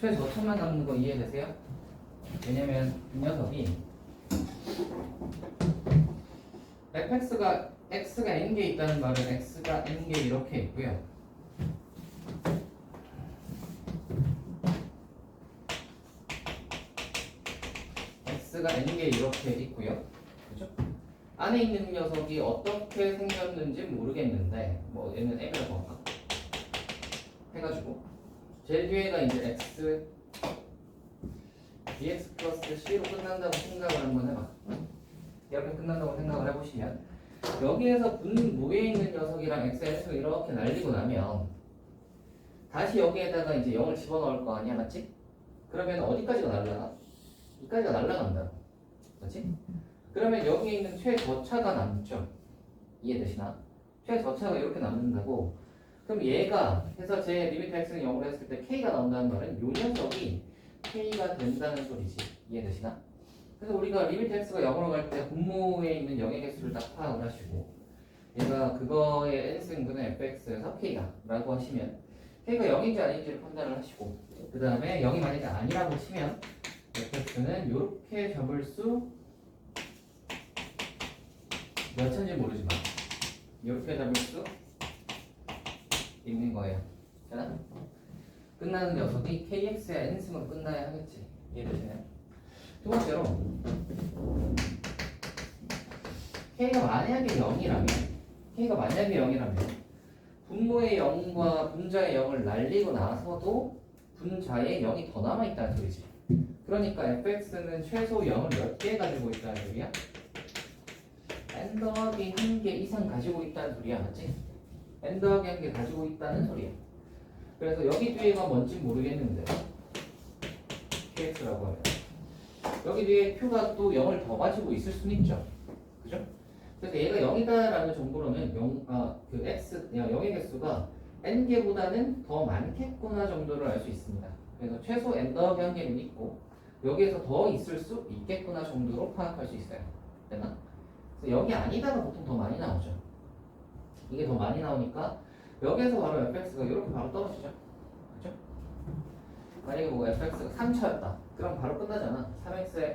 최저점만 남는 거 이해되세요? 왜냐면 이 녀석이 fx가 x가 n개 있다는 말은 x가 n개 이렇게 있고요. x가 n개 이렇게 있고요. 그죠? 안에 있는 녀석이 어떻게 생겼는지 모르겠는데 뭐 얘는 m이라고 할까? 해가지고 제일 뒤에가 이제 x dx 플러스 c로 끝난다고 생각을 한번 해봐. 이렇게 끝난다고 생각을 해보시면 여기에서 분모에 있는 녀석이랑 x에서 이렇게 날리고 나면 다시 여기에다가 이제 0을 집어넣을 거 아니야, 맞지? 그러면 어디까지가 날라가? 여기까지가 날라간다, 맞지? 그러면 여기에 있는 최저차가 남죠. 이해되시나? 최저차가 이렇게 남는다고. 그럼 얘가 해서 제 리미트 x는 0으로 했을 때 k가 나온다는 말은 요 녀석이 k가 된다는 소리지. 이해되시나? 그래서 우리가 리미트 x가 0으로 갈 때 분모에 있는 0의 개수를 딱 파악을 하시고 얘가 그거의 n승분의 fx에서 k가 라고 하시면 k가 0인지 아닌지를 판단을 하시고 그 다음에 0이 만약에 아니라고 치면 fx는 이렇게 잡을 수 몇 천인지 모르지만 이렇게 잡을 수 있는 거예요. 되나? 끝나는 녀석이 kx의 n승으로 끝나야 하겠지. 이해되시나요? 두 번째로 k가 만약에 0이라면 분모의 0과 분자의 0을 날리고 나서도 분자에 0이 더 남아있다는 소리지. 그러니까 fx는 최소 0을 몇 개 가지고 있다는 소리야? n 더하기 1개 이상 가지고 있다는 소리야, 맞지? n 더하기 1개 가지고 있다는 소리야. 그래서 여기 뒤에가 뭔지 모르겠는데 qx라고 하면 여기 뒤에 q가 또 0을 더 가지고 있을 수는 있죠. 그죠? 그래서 얘가 0이다라는 정도로는 0의 개수가 n개보다는 더 많겠구나 정도를 알 수 있습니다. 그래서 최소 n 더하기 1개는 있고 여기에서 더 있을 수 있겠구나 정도로 파악할 수 있어요. 됐나? 그래서 여기 아니다가 보통 더 많이 나오죠. 이게 더 많이 나오니까 여기에서 바로 fx가 이렇게 바로 떨어지죠. 그죠? 만약에 뭐 fx가 3차였다. 그럼 바로 끝나잖아. 3x에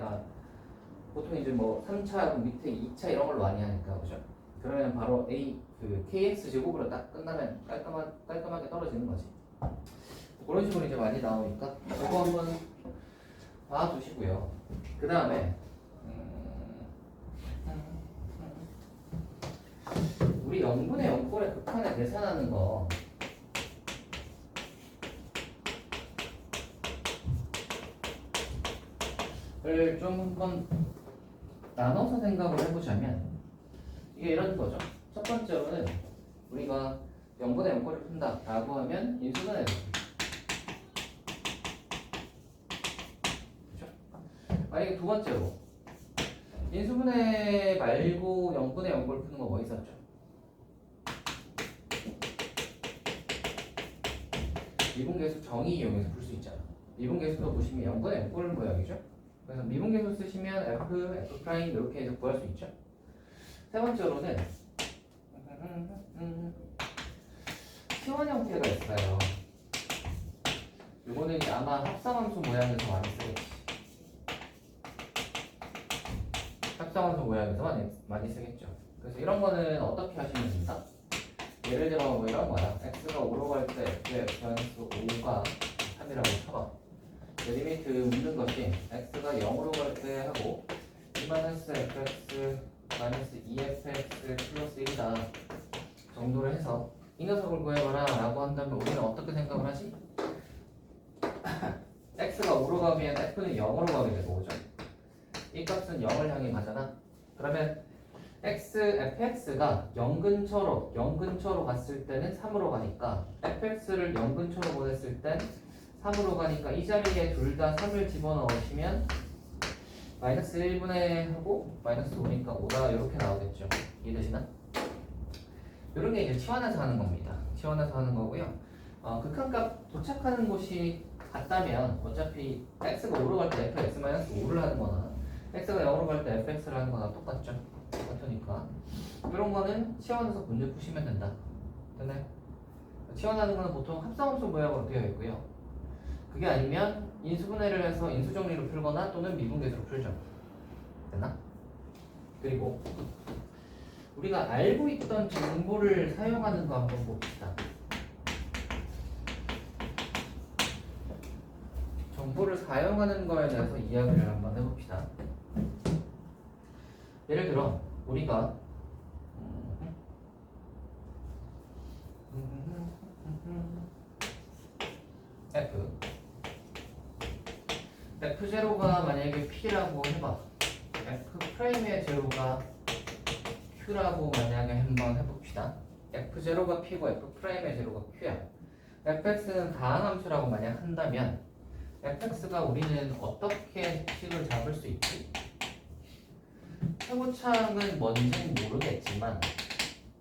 보통 이제 뭐 3차 밑에 2차 이런 걸로 많이 하니까 그죠? 그러면 바로 kx 제곱으로 딱 끝나면 깔끔하게 떨어지는 거지. 그런 식으로 이제 많이 나오니까 이거 한번 봐두시고요. 그 다음에 우리 0분의 0꼴의 극한을 계산하는 거 를 좀 한번 나눠서 생각을 해보자면 이게 이런 거죠. 첫 번째로는 우리가 0분의 0꼴을 푼다 라고 하면 인수분해 그렇죠? 만약에 두 번째로 인수분해 말고 0분의 0꼴 푸는 거 뭐 있었죠? 미분계수 정의 이용해서 풀 수 있잖아. 미분계수도 보시면 0분의 0꼴 모양이죠. 그래서 미분계수 쓰시면 f 이렇게 해서 구할 수 있죠. 세 번째로는 T1 형태가 있어요. 이거는 아마 합성함수 모양에서 많이 쓰겠지. 합성함수 모양에서 많이 쓰겠죠. 그래서 이런 거는 어떻게 하시면 된다? 예를 들어 뭐 이런 거야. x가 5로 갈 때 f의 변수 5가 3이라고 쳐봐. 리미트 묻는 것이 x가 0으로 갈 때 하고 -fx -2fx 플러스 1이다 정도를 해서 이 녀석을 구해봐라 라고 한다면 우리는 어떻게 생각을 하지? x가 5로 가면 f는 0으로 가게 되고 그죠? 이 값은 0을 향해 가잖아. 그러면 fx가 0 근처로 갔을 때는 3으로 가니까 fx를 0 근처로 보냈을 땐 3으로 가니까 이 자리에 둘 다 3을 집어넣으시면 마이너스 1분의 하고 마이너스 5니까 5다 이렇게 나오겠죠. 이해되시나? 이런 게 이제 치환해서 하는 겁니다. 치환해서 하는 거고요. 극한값 도착하는 곳이 같다면 어차피 x가 5로 갈 때 fx-5를 하는 거나 x가 0으로 갈 때 fx를 하는 거나 똑같죠. 똑같으니까 이런 거는 치환해서 문제 푸시면 된다. 됐나요? 치환하는 거는 보통 합성함수 모양으로 되어 있고요. 그게 아니면 인수분해를 해서 인수정리로 풀거나 또는 미분계수로 풀죠. 됐나? 그리고 우리가 알고 있던 정보를 사용하는 거 한번 봅시다. 정보를 사용하는 거에 대해서 이야기를 한번 해봅시다. 예를 들어 우리가 F0가 만약에 P라고 해봐. F'의 제로가 Q라고 만약에 한번 해봅시다. F0가 P고 F'의 제로가 Q야. fx는 다항함수라고 만약 한다면 fx가 우리는 어떻게 식을 잡을 수 있지? 최고창은 뭔지는 모르겠지만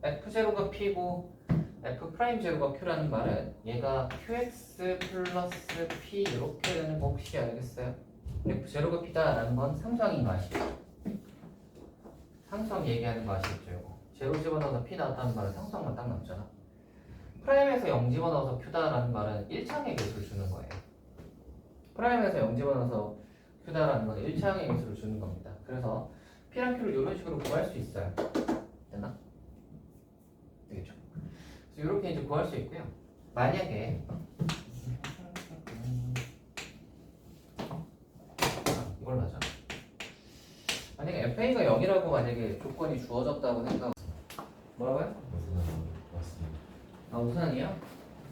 F0가 P고 F'0가 Q라는 말은 얘가 QX 플러스 P 이렇게 되는 거 혹시 알겠어요? F0가 P다라는 건 상수항인 거 아시죠? 상수항 얘기하는 거 아시겠죠? 이거 제로 집어넣어서 P 나왔다는 말은 상수항만 딱 남잖아. 프라임에서 0 집어넣어서 Q다라는 말은 1차항의 개수를 주는 거예요. 프라임에서 0 집어넣어서 Q다라는 건 1차항의 개수를 주는 겁니다. 그래서 P랑 Q를 이런 식으로 구할 수 있어요. 됐나? 되겠죠? 그래서 이렇게 이제 구할 수 있고요. 만약에 이걸로 하자. 만약에 FA가 0이라고 만약에 조건이 주어졌다고 생각. 뭐라고요? 맞습니다. 아 우산이요?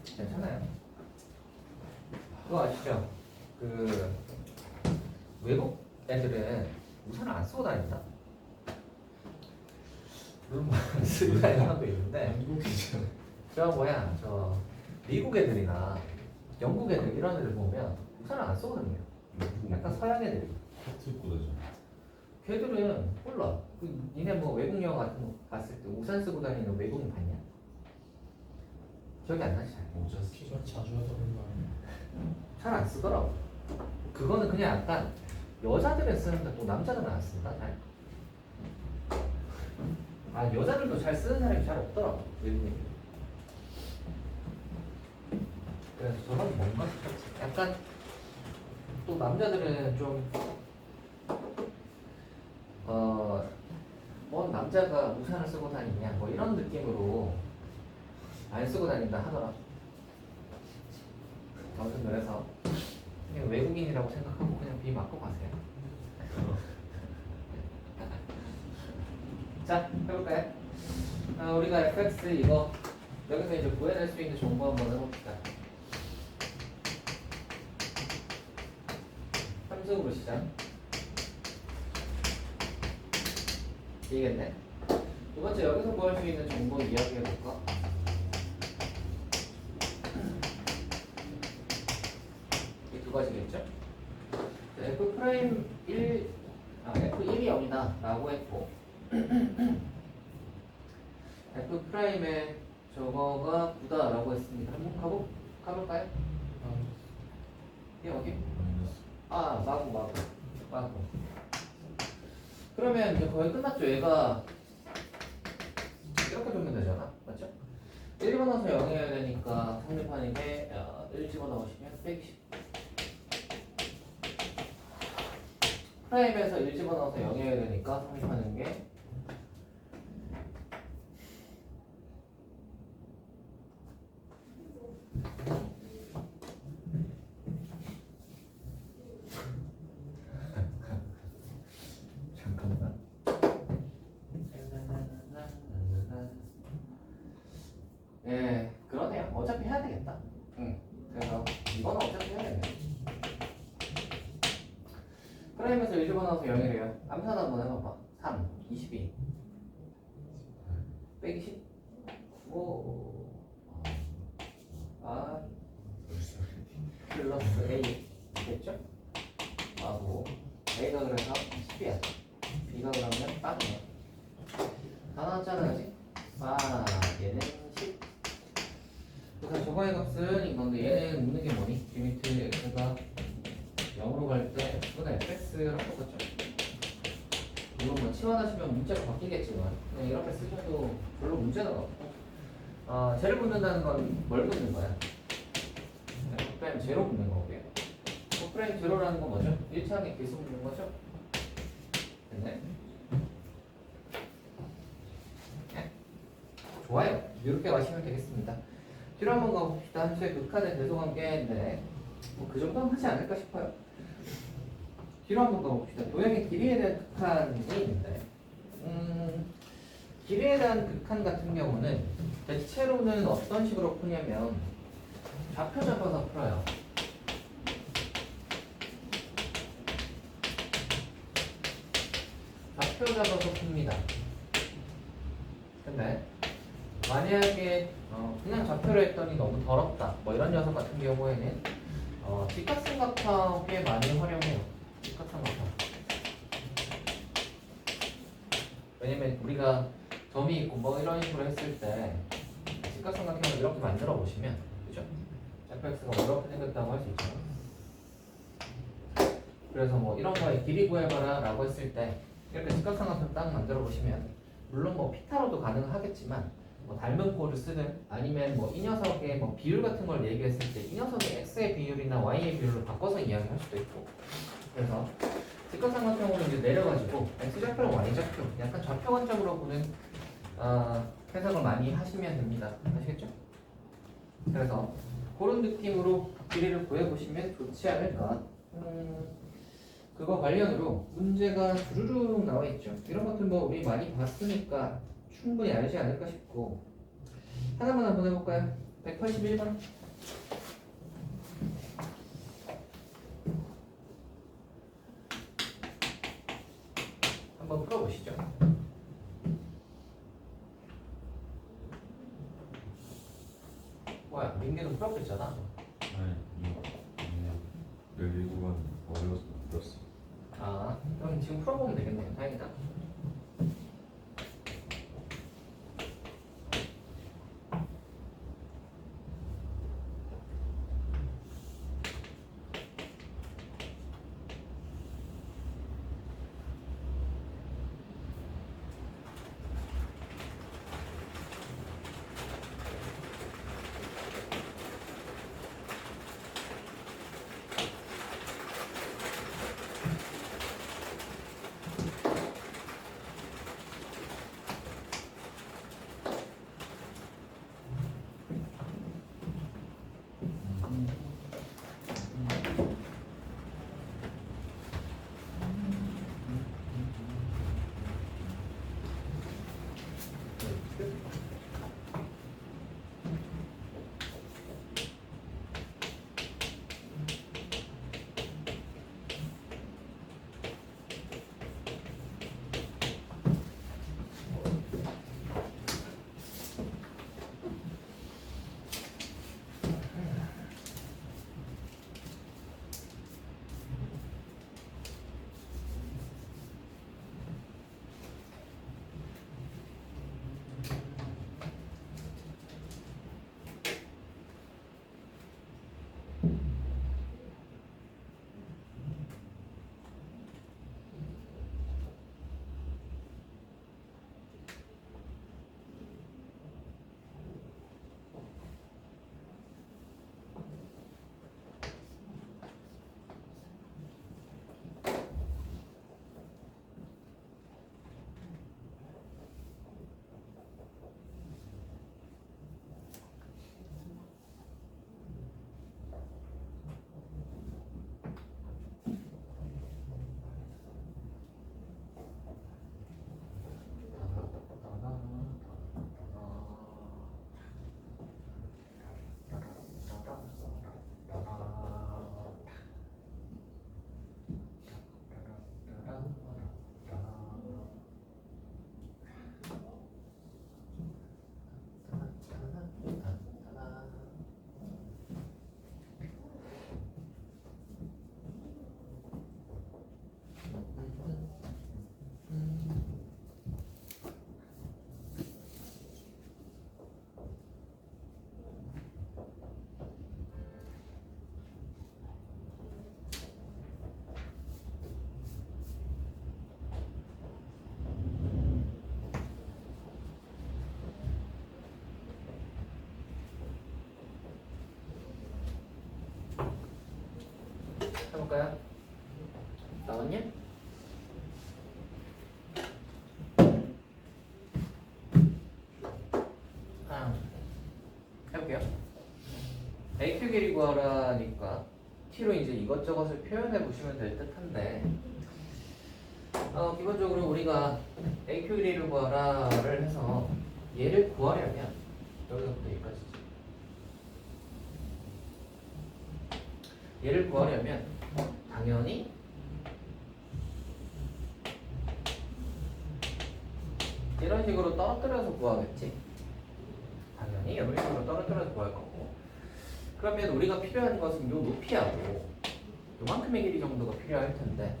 괜찮아요. 그거 아시죠? 그 외국 애들은 우산을 안 쓰고 다닌다. 물론 쓰고 다니는 사람도 있는데 한국이죠. 저 뭐야 저 미국 애들이나 영국 애들 이런 애들 보면 우산을 안 쓰고 다녀요. 약간 서양 애들이. 하트 입고 다죠. 걔들은 몰라. 그 니네 뭐 외국 영화 같은 거 봤을 때 우산 쓰고 다니는 외국인 봤냐? 기억이 안 나지 잘. 모자 기절 자주 하던 말. 잘 안 쓰더라고. 그거는 그냥 약간 여자들은 쓰는데 또 남자들은 안 쓴다. 잘. 아 여자들도 잘 쓰는 사람이 잘 없더라고. 외국인. 그래서 저건 뭔가 약간 또 남자들은 좀 뭐 남자가 우산을 쓰고 다니냐 뭐 이런 느낌으로 안 쓰고 다닌다 하더라. 아무튼 그래서 그냥 외국인이라고 생각하고 그냥 비 맞고 가세요. 자 해볼까요? 우리가 fx 이거 여기서 이제 구해낼 수 있는 정보 한번 해봅시다. 함수로 시작. 이겠네. 두 번째 여기서 구할 수 있는 정보 이야기해볼까? 이 두 가지겠죠? F'1, F1이 0이다 라고 했고 F'의 저거가 9다 라고 했습니다. 한번 가볼까요? 여기? 마이너스. 아 마구 그러면 이제 거의 끝났죠. 얘가 이렇게 두면 되잖아. 맞죠? 1 집어넣어서 0이어야 되니까 성립하는 게 1 집어넣으시면 120 프라임에서 1 집어넣어서 0이어야 되니까 성립하는 게 잠깐만. 예, 그러네요. 어차피 해야 되겠다. 그래서 이거는 어차피 해야 되네. 프라임에서 1 집어넣어서 0이래요. 암산 한번 해봐봐. 3, 22 120 5 아 플러스 A 됐죠? 하고 A가 그래서 10이야. B가 그러면 빵이야. 다 나왔잖아 아직? 아 얘는 10. 그래서 저거의 값은 이건데 얘는 묻는 게 뭐니? 리미트 x가 0으로 갈 때 x분의 fx라고 썼죠. 물론 뭐 치환하시면 문자가 바뀌겠지만 그냥 이렇게 쓰셔도 별로 문제는 없고 쟤를 묻는다는 건 뭘 묻는 거야? 그냥 제로 묻는 거고요. 프라임 제로라는 건 뭐죠? 1차항의 계속 있는 거죠? 됐네. 네. 좋아요. 이렇게 가시면 되겠습니다. 뒤로 한번 가봅시다. 함수의 극한의 대소관계인데 뭐 그 정도는 하지 않을까 싶어요. 뒤로 한번 가봅시다. 도형의 길이에 대한 극한이 있는데 길이에 대한 극한 같은 경우는 대체로는 어떤 식으로 푸냐면 좌표 잡아서 풀어요. 좌표 잡아서 풉니다. 근데 만약에 그냥 좌표로 했더니 너무 더럽다 뭐 이런 녀석 같은 경우에는 직각삼각형 꽤 많이 활용해요. 직각삼각형. 왜냐면 우리가 점이 있고 뭐 이런 식으로 했을 때 직각삼각형을 이렇게 만들어 보시면 그죠? fx가 뭐 이렇게 생겼다고 할 수 있죠. 그래서 뭐 이런 거에 길이 구해봐라 라고 했을 때 이렇게 직각삼각형 딱 만들어 보시면 물론 뭐 피타로도 가능하겠지만 뭐 닮은 꼴을 쓰든 아니면 뭐 이 녀석의 뭐 비율 같은 걸 얘기했을 때 이 녀석의 x의 비율이나 y의 비율로 바꿔서 이야기할 수도 있고 그래서 직각삼각형으로 이제 내려가지고 x좌표랑 y좌표 약간 좌표 관점으로 보는 해석을 많이 하시면 됩니다. 아시겠죠? 그래서 그런 느낌으로 길이를 구해보시면 좋지 않을까. 그거 관련으로 문제가 주르륵 나와 있죠. 이런 것들 뭐 우리 많이 봤으니까 충분히 알지 않을까 싶고 하나만 한번 해볼까요? 181번 한번 풀어보시죠. 뭐야 민규는 풀었고 있잖아. 아니 이거 그냥 19번 어려워서 못 들었어. 아 그럼 지금 풀어보면 되겠네요. 다행이다. 해볼까요? 나왔냐? 해볼게요. AQ 길이 구하라니까 T로 이제 이것저것을 표현해 보시면 될 듯한데 기본적으로 우리가 AQ 길이를 구하라를 해서 얘를 구하려면 여기서부터 여기까지 얘를 구하려면 당연히 이런 식으로 떨어뜨려서 구하겠지. 당연히 이런 식으로 떨어뜨려서 구할 거고. 그러면 우리가 필요한 것은 요 높이하고 요만큼의 길이 정도가 필요할 텐데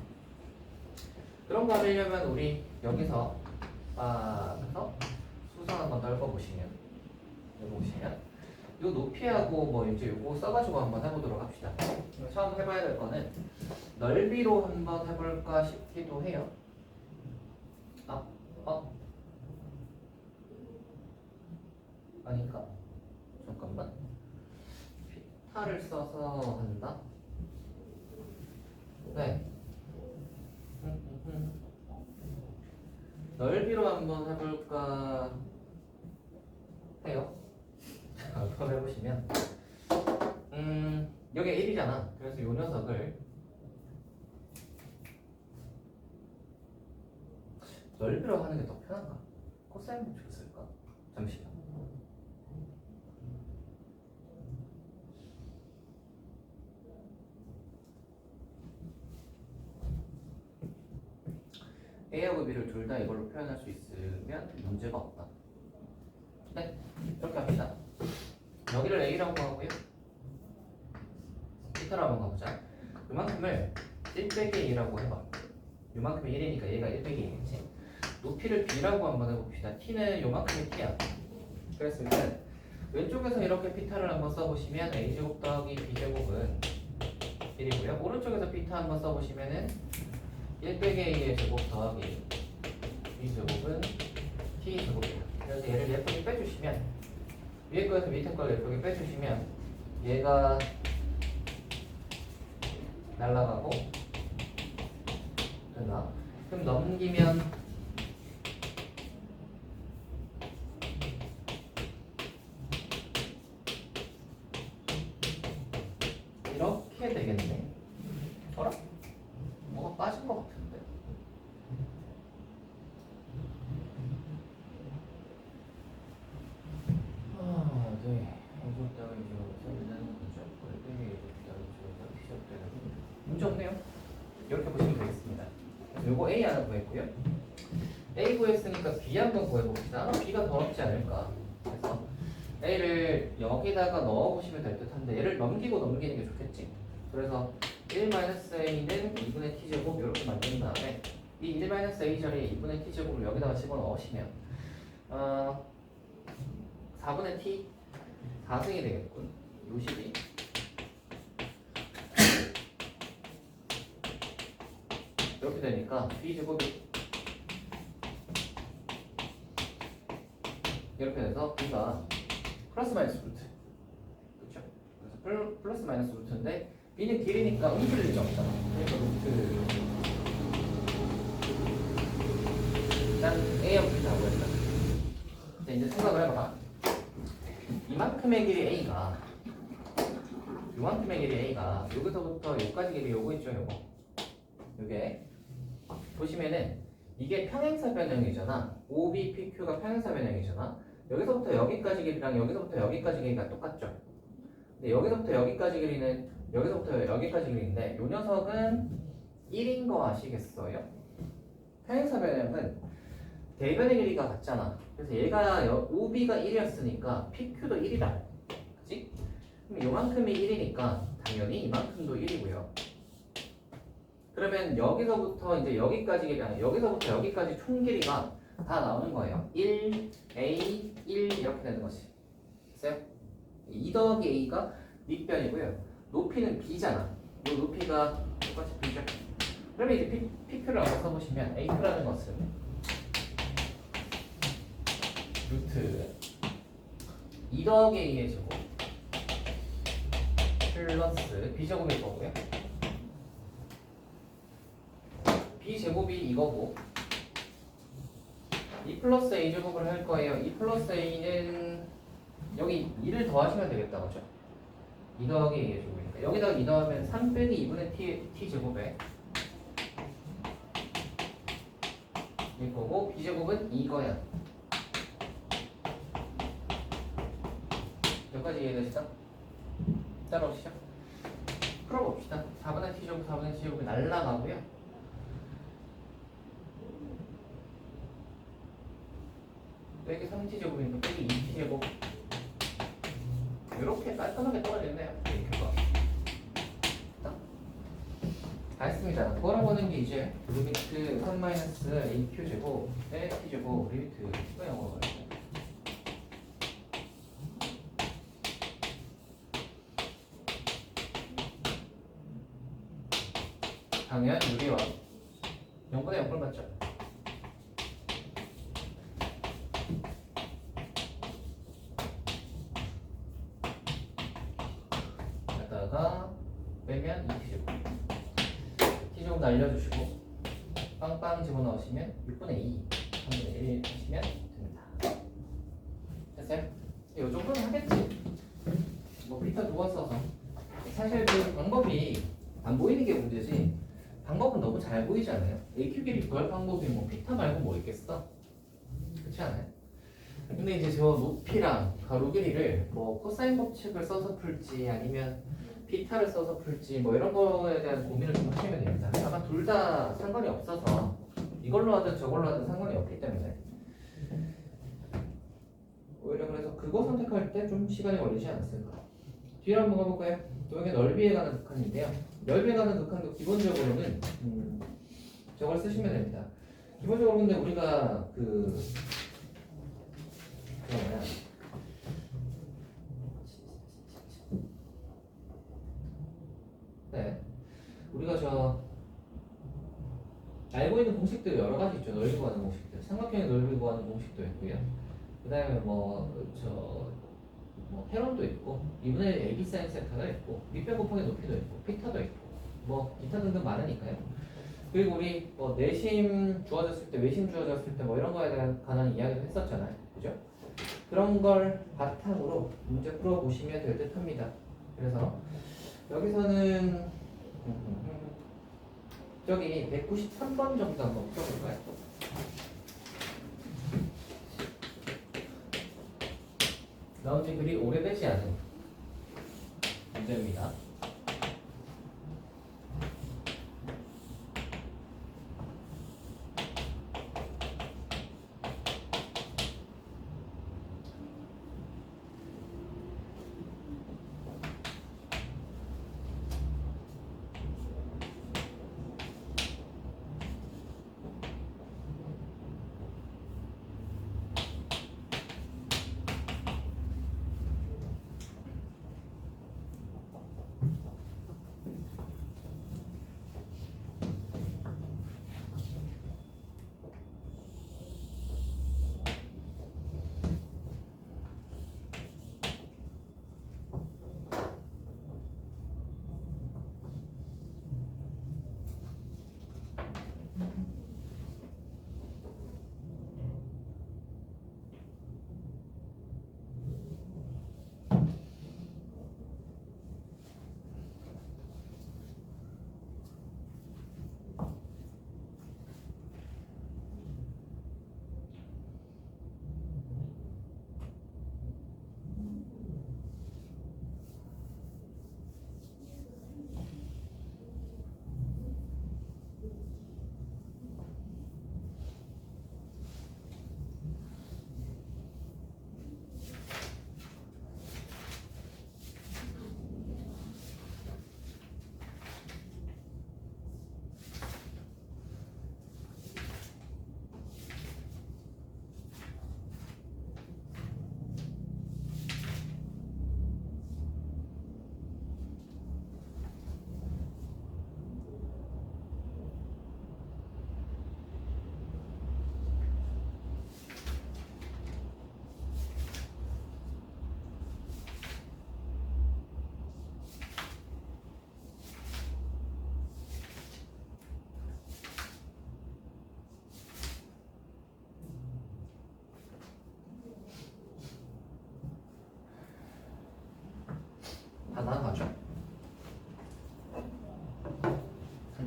그런 거 하려면 우리 여기서 그래서 수선 한번 넓어보시면 여기 보시면 요 높이하고 뭐 이제 요거 써가지고 한번 해보도록 합시다. 처음 해봐야 될 거는 넓이로 한번 해볼까 싶기도 해요. 아닌가? 잠깐만. 피타를 써서 한다? 네. 넓이로 한번 해볼까 해요. 한번 해보시면 여기 1이잖아. 그래서 요 녀석을 넓이로 하는 게 더 편한가? 코사인 붙였을까? 잠시만. A하고 B를 둘 다 이걸로 표현할 수 있으면 문제가 없다. 네, 이렇게 합시다. 여기를 A라고 하고요. B타로 한번 가보자. 이만큼을 1 빼기 2라고 해봐. 이만큼이 1이니까 얘가 1 빼기 2겠지. 높이를 B라고 한번 해봅시다. T는 요만큼이 T야. 그랬을 때 왼쪽에서 이렇게 B타를 한번 써보시면 A제곱 더하기 B제곱은 1이고요. 오른쪽에서 B타 한번 써보시면은 1 빼기 A의 제곱 더하기 B제곱은 T제곱이에요. 그래서 얘를 예쁘게 빼주시면 위에 거에서 밑에 걸 예쁘게 빼주시면 얘가 날라가고 됐나? 그럼 넘기면 이렇게 되겠네. 어라? 뭐가 빠진 것 같은데? 네. 문제 없네요. 이렇게 보시면 되겠습니다. 그래서 요거 A 하나 구했고요. A 구했으니까 B 한번 구해봅시다. B가 더 어렵지 않을까. 그래서 A를 여기다가 넣어보시면 될 듯한데 얘를 넘기고 넘기는 게 좋겠지. 그래서 1-A는 2분의 T제곱 이렇게 만든 다음에 이 1-A 자리에 2분의 T제곱을 여기다가 집어넣으시면 4분의 T 4승이 되겠군. 62 이렇게 되니까 B제곱이 이렇게 돼서 B가 플러스 마이너스 루트 그렇죠? 그래서 플러스 마이너스 루트인데 B는 길이니까 움직일 일이 없잖아. 그러니까 루트 일단 A하고 B를 하고 했다. 이제 생각을 해봐라. 이만큼의 길이 A가 요만큼의 길이 A가 여기서부터 여기까지 길이 요거 있죠. 요게 보시면은 이게 평행사 변형이잖아. OB, PQ가 평행사 변형이잖아. 여기서부터 여기까지 길이랑 여기서부터 여기까지 길이가 똑같죠. 근데 여기서부터 여기까지 길이는 여기서부터 여기까지 길이인데 요 녀석은 1인 거 아시겠어요? 평행사 변형은 대변의 길이가 같잖아. 그래서 얘가 OB가 1이었으니까 PQ도 1이다. 그치? 그럼 요만큼이 1이니까 당연히 이만큼도 1이고요. 그러면 여기서부터 이제 여기까지 길이 아니라 여기서부터 여기까지 총 길이가 다 나오는 거예요. 1, A, 1 이렇게 되는 것이. 됐어요? 2 더하기 A가 밑변이고요. 높이는 B잖아. 이 높이가 똑같이 B죠. 그러면 이제 PQ를 한번 써보시면 AQ라는 것은 루트 2 더하기 A의 제곱 플러스 B제곱일 거고요. 제곱이 이거고 2 플러스 a 제곱을 할 거예요. 2 플러스 a는 여기 2를 더하시면 되겠다, 그죠? 2 더하기 a의 제곱이니까 여기다가 2 더하면 3 빼기 2분의 t 제곱에 이 거고 b제곱은 이거야. 여기까지 이해되시죠? 따라오시죠. 풀어봅시다. 4분의 t제곱, 4분의 t제곱이 날라가고요. 빼기 3t제곱이니까 빼기 2t제곱. 이렇게 깔끔하게 떨어지네요. 이렇게 다 했습니다. 돌아보는 게 이제 리미트 3-aq제곱에 t제곱 리미트 이거 영어로 당연 유리와 0분의 0꼴 맞죠? 여기다가 빼면 2t제곱 t제곱 날려주시고 빵빵 집어넣으시면 6분의 2 3분의 1 하시면 됩니다. 됐어요? 이 정도는 하겠지. 뭐 피터 두번 써서 사실 그 방법이 안 보이는 게 문제지 방법은 너무 잘 보이잖아요. AQ 길이 구할 방법이 뭐 피타 말고 뭐 있겠어? 그렇지 않아요? 근데 이제 저 높이랑 가로 길이를 뭐 코사인 법칙을 써서 풀지 아니면 피타를 써서 풀지 뭐 이런 거에 대한 고민을 좀 하시면 됩니다. 아마 둘 다 상관이 없어서 이걸로 하든 저걸로 하든 상관이 없기 때문에 오히려 그래서 그거 선택할 때 좀 시간이 걸리지 않았을까. 뒤로 한번 가볼까요? 또 이게 넓이에 관한 극한인데요. 넓이에 관한 극한도 기본적으로는 저걸 쓰시면 됩니다. 기본적으로 근데 우리가 그거 뭐야 네 우리가 저 알고 있는 공식들 여러 가지 있죠. 넓이 구하는 공식들 삼각형의 넓이 구하는 공식도 있고요. 그 다음에 뭐 헤론도 있고 2분의 1 AB 사인 세타가 있고 밑변 곱하기 높이도 있고 피타도 있고 뭐 기타 등등 많으니까요. 그리고 우리 뭐 내심 주어졌을 때 외심 주어졌을 때 뭐 이런 거에 대한 관한 이야기를 했었잖아요. 그죠? 그런 걸 바탕으로 문제 풀어보시면 될 듯 합니다. 그래서 여기서는 저기 193번 정도 한번 풀어볼까요? 나온 지 그리 오래되지 않은 문제입니다.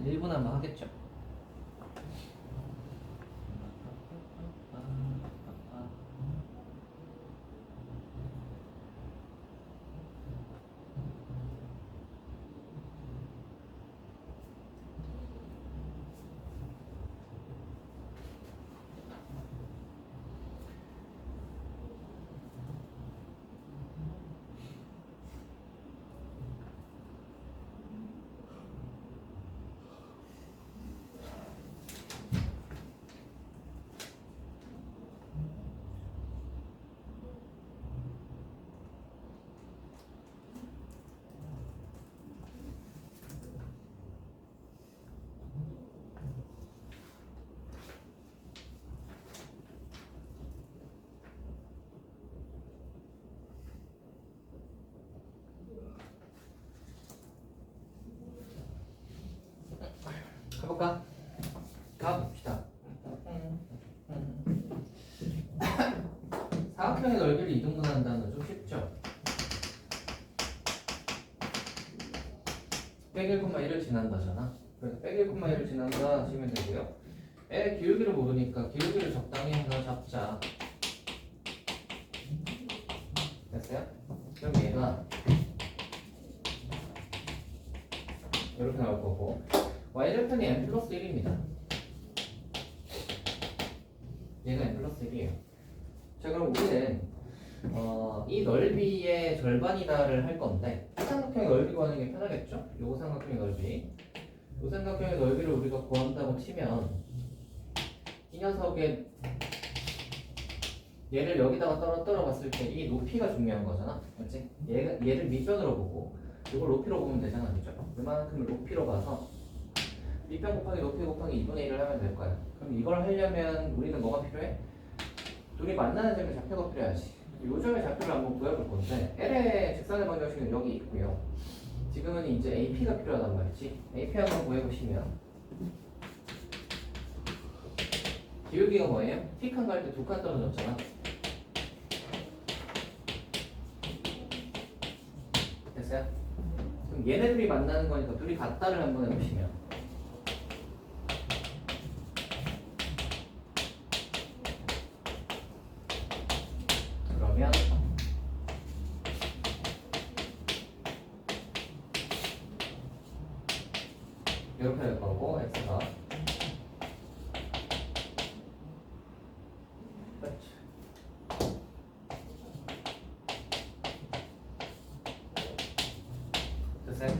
1분 한번 하겠죠? 가볼까? 가봅시다. 사각형의 넓이를 이등분한다는 건 좀 쉽죠? 101,1을 지난다잖아. 그래서 101,1을 지난다 하시면 되고요. 의 기울기를 모르니까 기울기를 적당히 해서 잡자. 됐어요? 그럼 얘가 이렇게 나올 거고 y절편이 n 플러스 1입니다. 얘가 n 플러스 1이에요. 자, 그럼 우리는 이 넓이의 절반이다를 할 건데 이 삼각형의 넓이 구하는 게 편하겠죠? 요 삼각형의 넓이, 요 삼각형의 넓이를 우리가 구한다고 치면 이 녀석의 얘를 여기다가 떨어 봤을 때 이 높이가 중요한 거잖아, 맞지? 얘를 밑변으로 보고 이걸 높이로 보면 되잖아, 그죠? 그만큼을 높이로 봐서 밑변 곱하기 높이 곱하기 2분의 1을 하면 될 거야. 그럼 이걸 하려면 우리는 뭐가 필요해? 둘이 만나는 점의 좌표가 필요하지. 요 점의 좌표를 한번 구해볼 건데 L의 직선의 방정식은 여기 있고요. 지금은 이제 AP가 필요하단 말이지. AP 한번 구해보시면 기울기가 뭐예요? T칸 갈 때 2칸 떨어졌잖아. 됐어요? 그럼 얘네들이 만나는 거니까 둘이 같다를 한번 해보시면 그러면 이렇게 될 거고 x가 됐어요?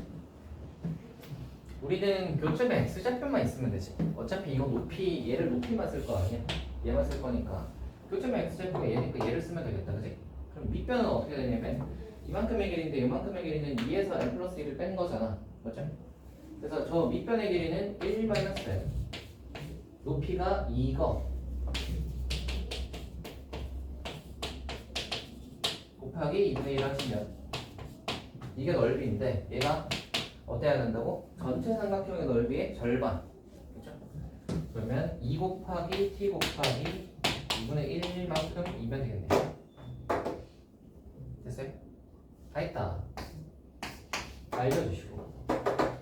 우리는 교점에 x좌표만 있으면 되지. 어차피 이건 높이, 얘를 높이만 쓸 거 아니야? 얘만 쓸 거니까 교점에 x좌표가 얘니까 얘를 쓰면 되겠다, 그지? 그럼 밑변은 어떻게 되냐면 이만큼의 길이인데 이만큼의 길이는 2에서 n 플러스 1을 뺀 거잖아, 맞죠? 그래서 저 밑변의 길이는 1 마이너스 n, 높이가 2거 곱하기 2분의 1 하시면 이게 넓이인데 얘가 어때야 된다고? 전체 삼각형의 넓이의 절반, 그렇죠? 그러면 2 곱하기 t 곱하기 2분의 1만큼 이면 되겠네요. 됐어요? 다 했다. 알려주시고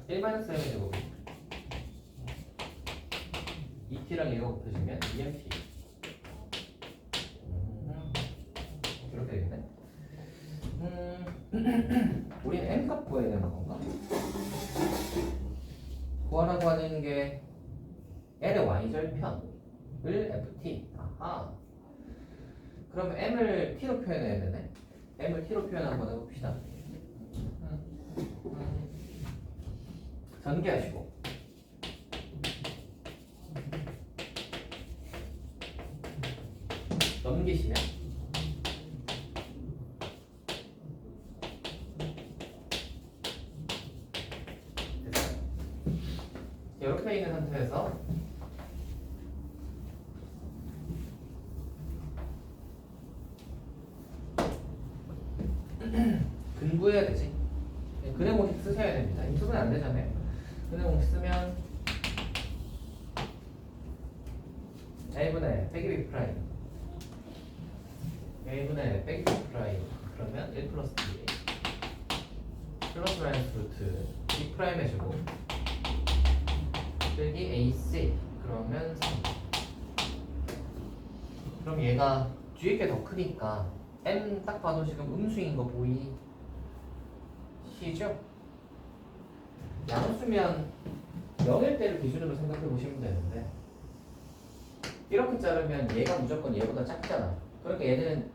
1-m의 제곱 2t랑 얘가 곱해지면 2mt 이렇게 되겠네. 우리는 m값 구해야 되는 건가? 구하라고 하는 게 L의 y절편을 ft. 아하. 그럼 m을 t로 표현해야 되네. m을 t로 표현 한번 해봅시다. 전개하시고 넘기시면 됐어요. 이렇게 있는 상태에서 근구해야 되지. 근의 공식 쓰셔야 됩니다. 인수분 안 되잖아요. 근의 공식 쓰면 a분의 빼기 b 프라임 a분의 빼기 b 프라임 그러면 1 플러스 b 플러스 마이너스 루트 b 프라임의 제곱 빼기 AC 그러면 3. 그럼 얘가 뒤에 게 더 크니까 M 딱 봐도 지금 음수인 거 보이시죠? 양수면 0일 때를 기준으로 생각해 보시면 되는데 이렇게 자르면 얘가 무조건 얘보다 작잖아. 그러니까 얘는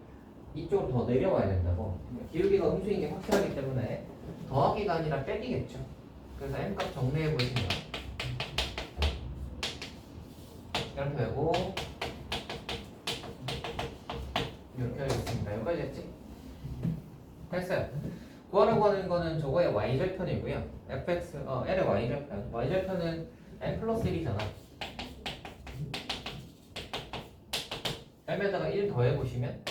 이쪽으로 더 내려와야 된다고. 기울기가 음수인 게 확실하기 때문에 더하기가 아니라 빼기겠죠. 그래서 M값 정리해 보시면 이렇게 되고 이렇게 하겠습니다. 여기까지 했지? 됐어요. 구하라고 하는 거는 저거의 y절편이고요. fx, l의 y절편. y절편은 n 플러스 1이잖아. m에다가 1 더해보시면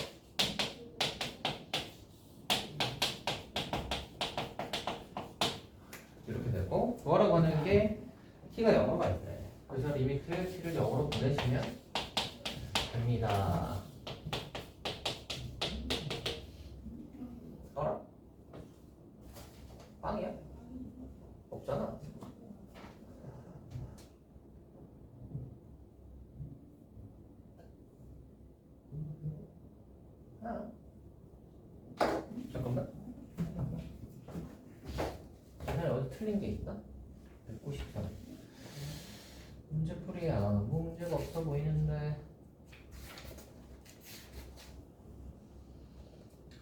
이렇게 되고, 구하라고 하는 게 t가 0으로 갈 때. 그래서 리미트 t를 0으로 보내시면 됩니다. 어라? 빵이야? 없잖아. 아. 잠깐만. 전에 어디 틀린 게 있나? 193. 문제풀이야. 아무 문제가 없어 보이는데.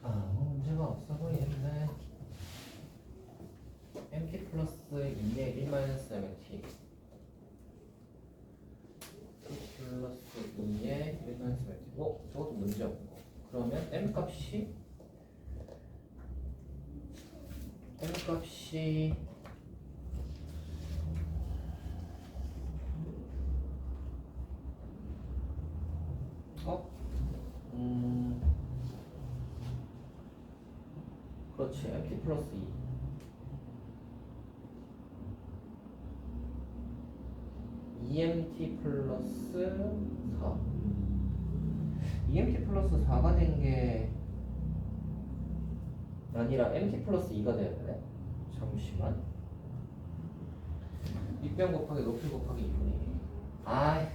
아무 문제가 없어 보이는데. mt 플러스 2의 1 마이너스 mt 플러스 2의 1 마이너스 mt. 저것도 문제 없고. 그러면 m 값이 그렇지. mt 플러스 2 EMT 플러스 4 EMT 플러스 4가 된 게 아니라 MT 플러스 2가 돼야 되네. 잠시만. 밑변 곱하기 높이 곱하기 2분의 1.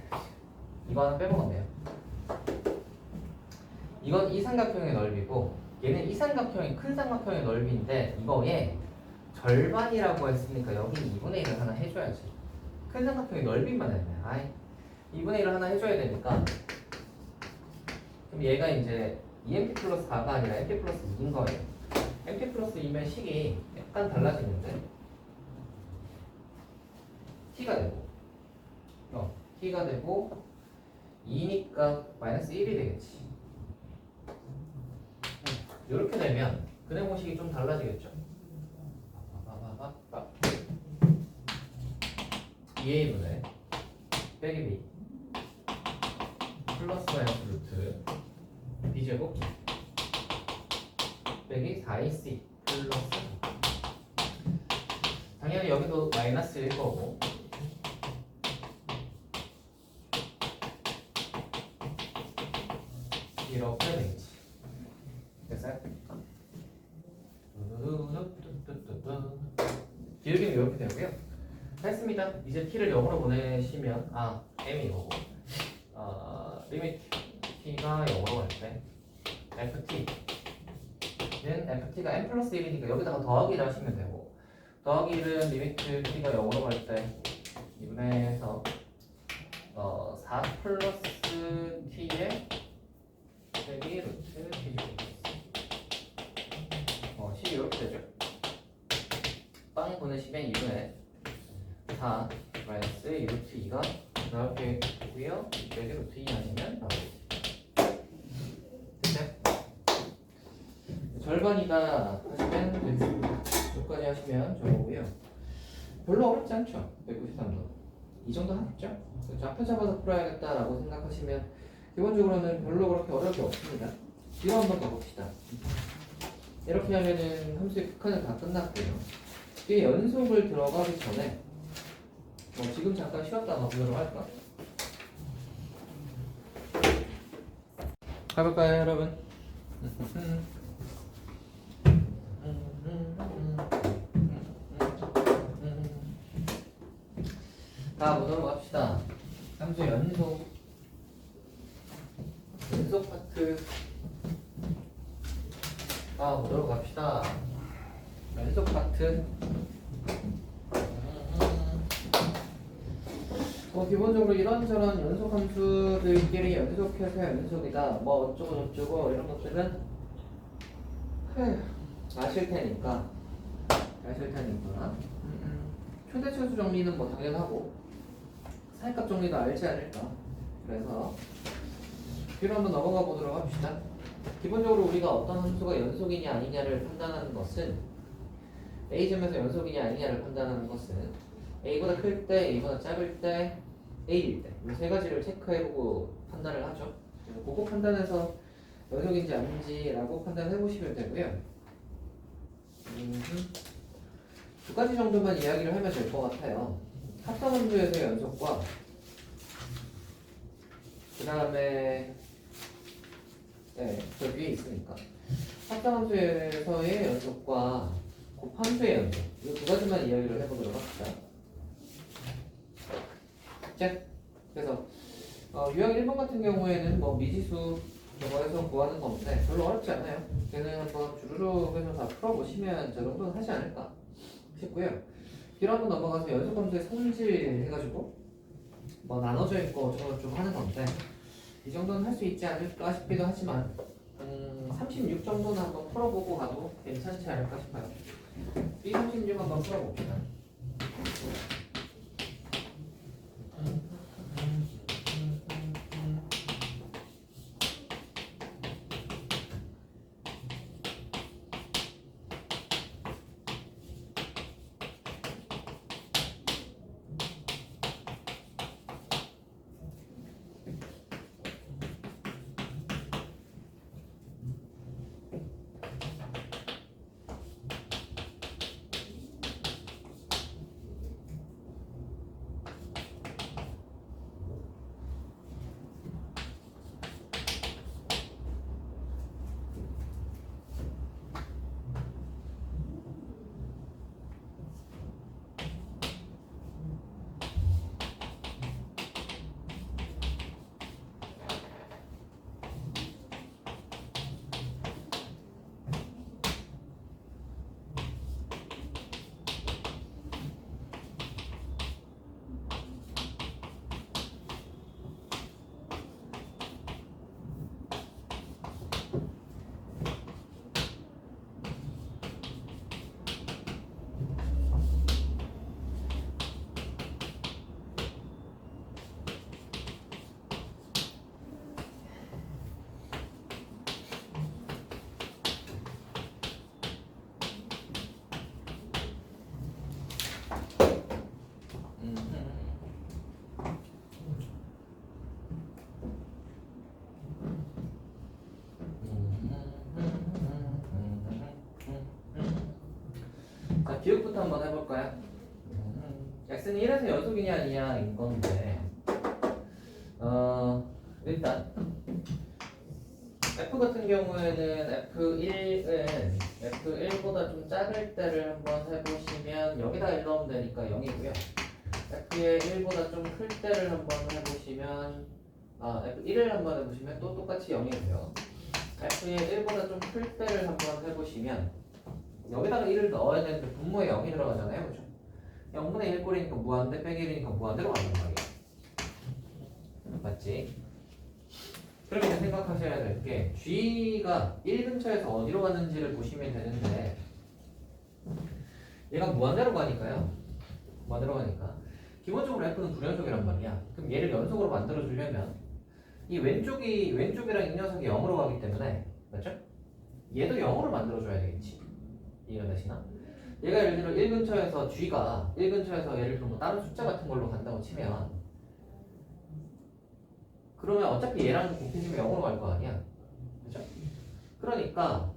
이거 하나 빼먹었네요. 이건 이 삼각형의 넓이고 얘는 이 삼각형이 큰 삼각형의 넓이인데 이거에 절반이라고 했으니까 여기 2분의 1을 하나 해줘야지. 큰 삼각형의 넓이만 했네. 2분의 1을 하나 해줘야 되니까 그럼 얘가 이제 EMT 플러스 4가 아니라 MT 플러스 2인 거예요. MT 플러스 2면 식이 약간 달라지는데 T가 되고 T가 되고 2니까 마이너스 1이 되겠지. 이렇게 되면 근해공식이 좀 달라지겠죠. 2a분의 빼기 b 플러스 마이너스 루트 b제곱 빼기 4ac 플러스 당연히 여기도 마이너스일 거고 이렇게 되겠지. 됐어요? 기울기는 이렇게 되고요. 했습니다. 이제 t를 0으로 보내시면 m이 이거고 리미트 t가 0으로 갈 때 ft가 n 플러스 1이니까 여기다가 더하기를 하시면 되고 더하기를 리미트 t가 0으로 갈 때 2분의 4 플러스 t의 빼기 루트 t 식이 이렇게 되죠. 빵 보내시면 2분의 4 마이너스 2 루트 2가 이렇게 되고요. 빼기 루트 2 아니면 나오겠지. 됐어요? 절반이다 하시면 되겠습니다. 여기까지 하시면 저거고요. 별로 어렵지 않죠? 193도 이 정도 하겠죠? 좌표 잡아서 풀어야겠다라고 생각하시면 기본적으로는 별로 그렇게 어려울 게 없습니다. 뒤로 한번 더 봅시다. 이렇게 하면은 함수의 극한은 다 끝났고요. 뒤에 연속을 들어가기 전에 지금 잠깐 쉬었다가 보도록 할까? 가볼까요, 여러분? 가보도록 합시다. 함수 연속 파트 가보도록 합시다. 연속 파트. 기본적으로 이런저런 연속 함수들끼리 연속해서 연속이다 뭐 어쩌고 저쩌고 이런 것들은 아실 테니까 초대차수 정리는 뭐 당연하고 사이값 정리도 알지 않을까. 그래서 뒤로 한번 넘어가 보도록 합시다. 기본적으로 우리가 어떤 함수가 연속이냐 아니냐를 판단하는 것은 A점에서 연속이냐 아니냐를 판단하는 것은 A보다 클 때, A보다 작을 때, A일 때 이 세 가지를 체크해보고 판단을 하죠. 그래서 그거 판단해서 연속인지 아닌지라고 판단해 보시면 되고요. 두 가지 정도만 이야기를 하면 될 것 같아요. 합성함수에서의 연속과 그 다음에 저 위에 있으니까 합성함수에서의 연속과 곱함수의 연속 이 두 가지만 이야기를 해보도록 합시다. 자, 그래서 유형 1번 같은 경우에는 뭐 미지수 저거에서 구하는 건데 별로 어렵지 않아요. 걔는 한번 주르륵 해서 다 풀어보시면 저 정도는 하지 않을까 싶고요. 뒤로 한번 넘어가서 연속함수의 성질 해가지고 뭐 나눠져 있고 어쩌고저쩌고 하는 건데 이 정도는 할 수 있지 않을까 싶기도 하지만 36 정도는 한번 풀어보고 가도 괜찮지 않을까 싶어요. B36 한번 풀어봅시다. 자, 기억부터 한번 해볼까요? x는 1에서 연속이냐 아니냐인 건데 일단 f 같은 경우에는 f1은 f1보다 좀 작을 때를 한번 해보시면 여기다 1 넣으면 되니까 0이고요. f의 1보다 좀 클 때를 한번 해보시면 f1을 한번 해보시면 또 똑같이 0이 돼요. f의 1보다 좀 클 때를 한번 해보시면 여기다가 1을 넣어야 되는데 분모에 0이 들어가잖아요. 그죠? 0분의 1 꼴이니까 무한대 빼기 1이니까 무한대로 가는 말이야. 맞지? 그렇게 생각하셔야 될 게 g가 1 근처에서 어디로 가는지를 보시면 되는데 얘가 무한대로 가니까요. 무한대로 가니까 기본적으로 f는 불연속이란 말이야. 그럼 얘를 연속으로 만들어주려면 이 왼쪽이랑 이 녀석이 0으로 가기 때문에 맞죠? 얘도 0으로 만들어줘야 되겠지. 이해가 되시나? 얘가 예를 들어 1 근처에서 g가 1 근처에서 예를 들어 뭐 다른 숫자 같은 걸로 간다고 치면 그러면 어차피 얘랑 곱해지면 0으로 갈 거 아니야. 그죠? 그러니까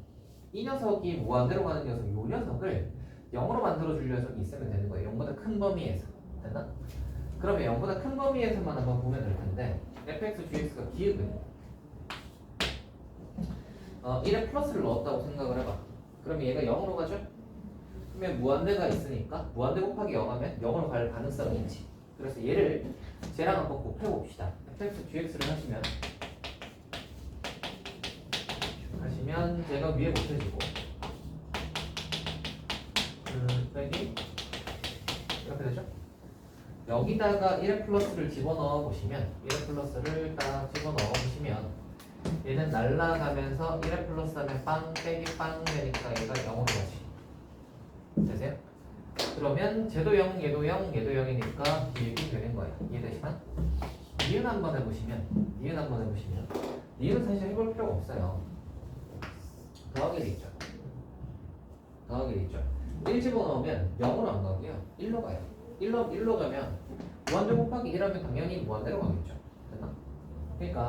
이 녀석이 무한대로 가는 녀석, 이 녀석을 0으로 만들어줄 녀석이 있으면 되는 거예요. 0보다 큰 범위에서. 됐나? 그러면 0보다 큰 범위에서만 한번 보면 될 텐데 fx, gx가 기억은 1에 플러스를 넣었다고 생각을 해봐. 그럼 얘가 0으로 가죠? 그러면 무한대가 있으니까 무한대 곱하기 0 하면 0으로 갈 가능성이 있지. 그래서 얘를 쟤랑 한번 곱해봅시다. fx gx를 하시면 제가 위에 곱해지고 빼기 이렇게 되죠? 여기다가 1의 플러스를 집어넣어 보시면 1의 플러스를 딱 집어넣어 보시면 얘는 날라가면서 1의 플러스 하면 빵 빼기 빵 되니까 얘가 0으로 가지. 되세요? 그러면 쟤도 0, 얘도 0, 얘도 0이니까 기획이 되는 거예요. 이해되시나? 니은 한번 해보시면 니은 사실 해볼 필요가 없어요. 더하게 돼 있죠. 1 집어넣으면 0으로 안 가고요. 1로 가요. 1로 가면 무한대 곱하기 1하면 당연히 무한대로 가겠죠. 됐나? 그러니까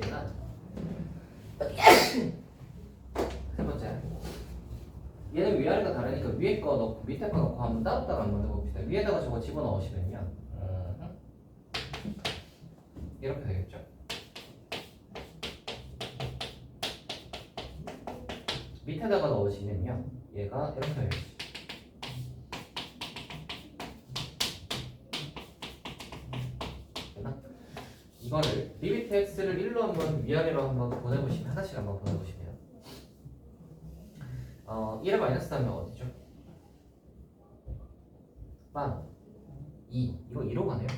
얘는 세 번째 얘는 위아래가 다르니까 위에 거 넣고 밑에 거 넣고 한번 따로따로 한번 해봅시다. 위에다가 저거 집어넣으시면요 이렇게 되겠죠. 밑에다가 넣으시면요 얘가 이렇게 되겠죠. 됐나? 이거를 리미트 x를 1로 한번 위아래로 한번 보내보시면 하나씩 한번 보내보시면 1에 마이너스 하면 어디죠? 빵 2 이거 2로 가네요.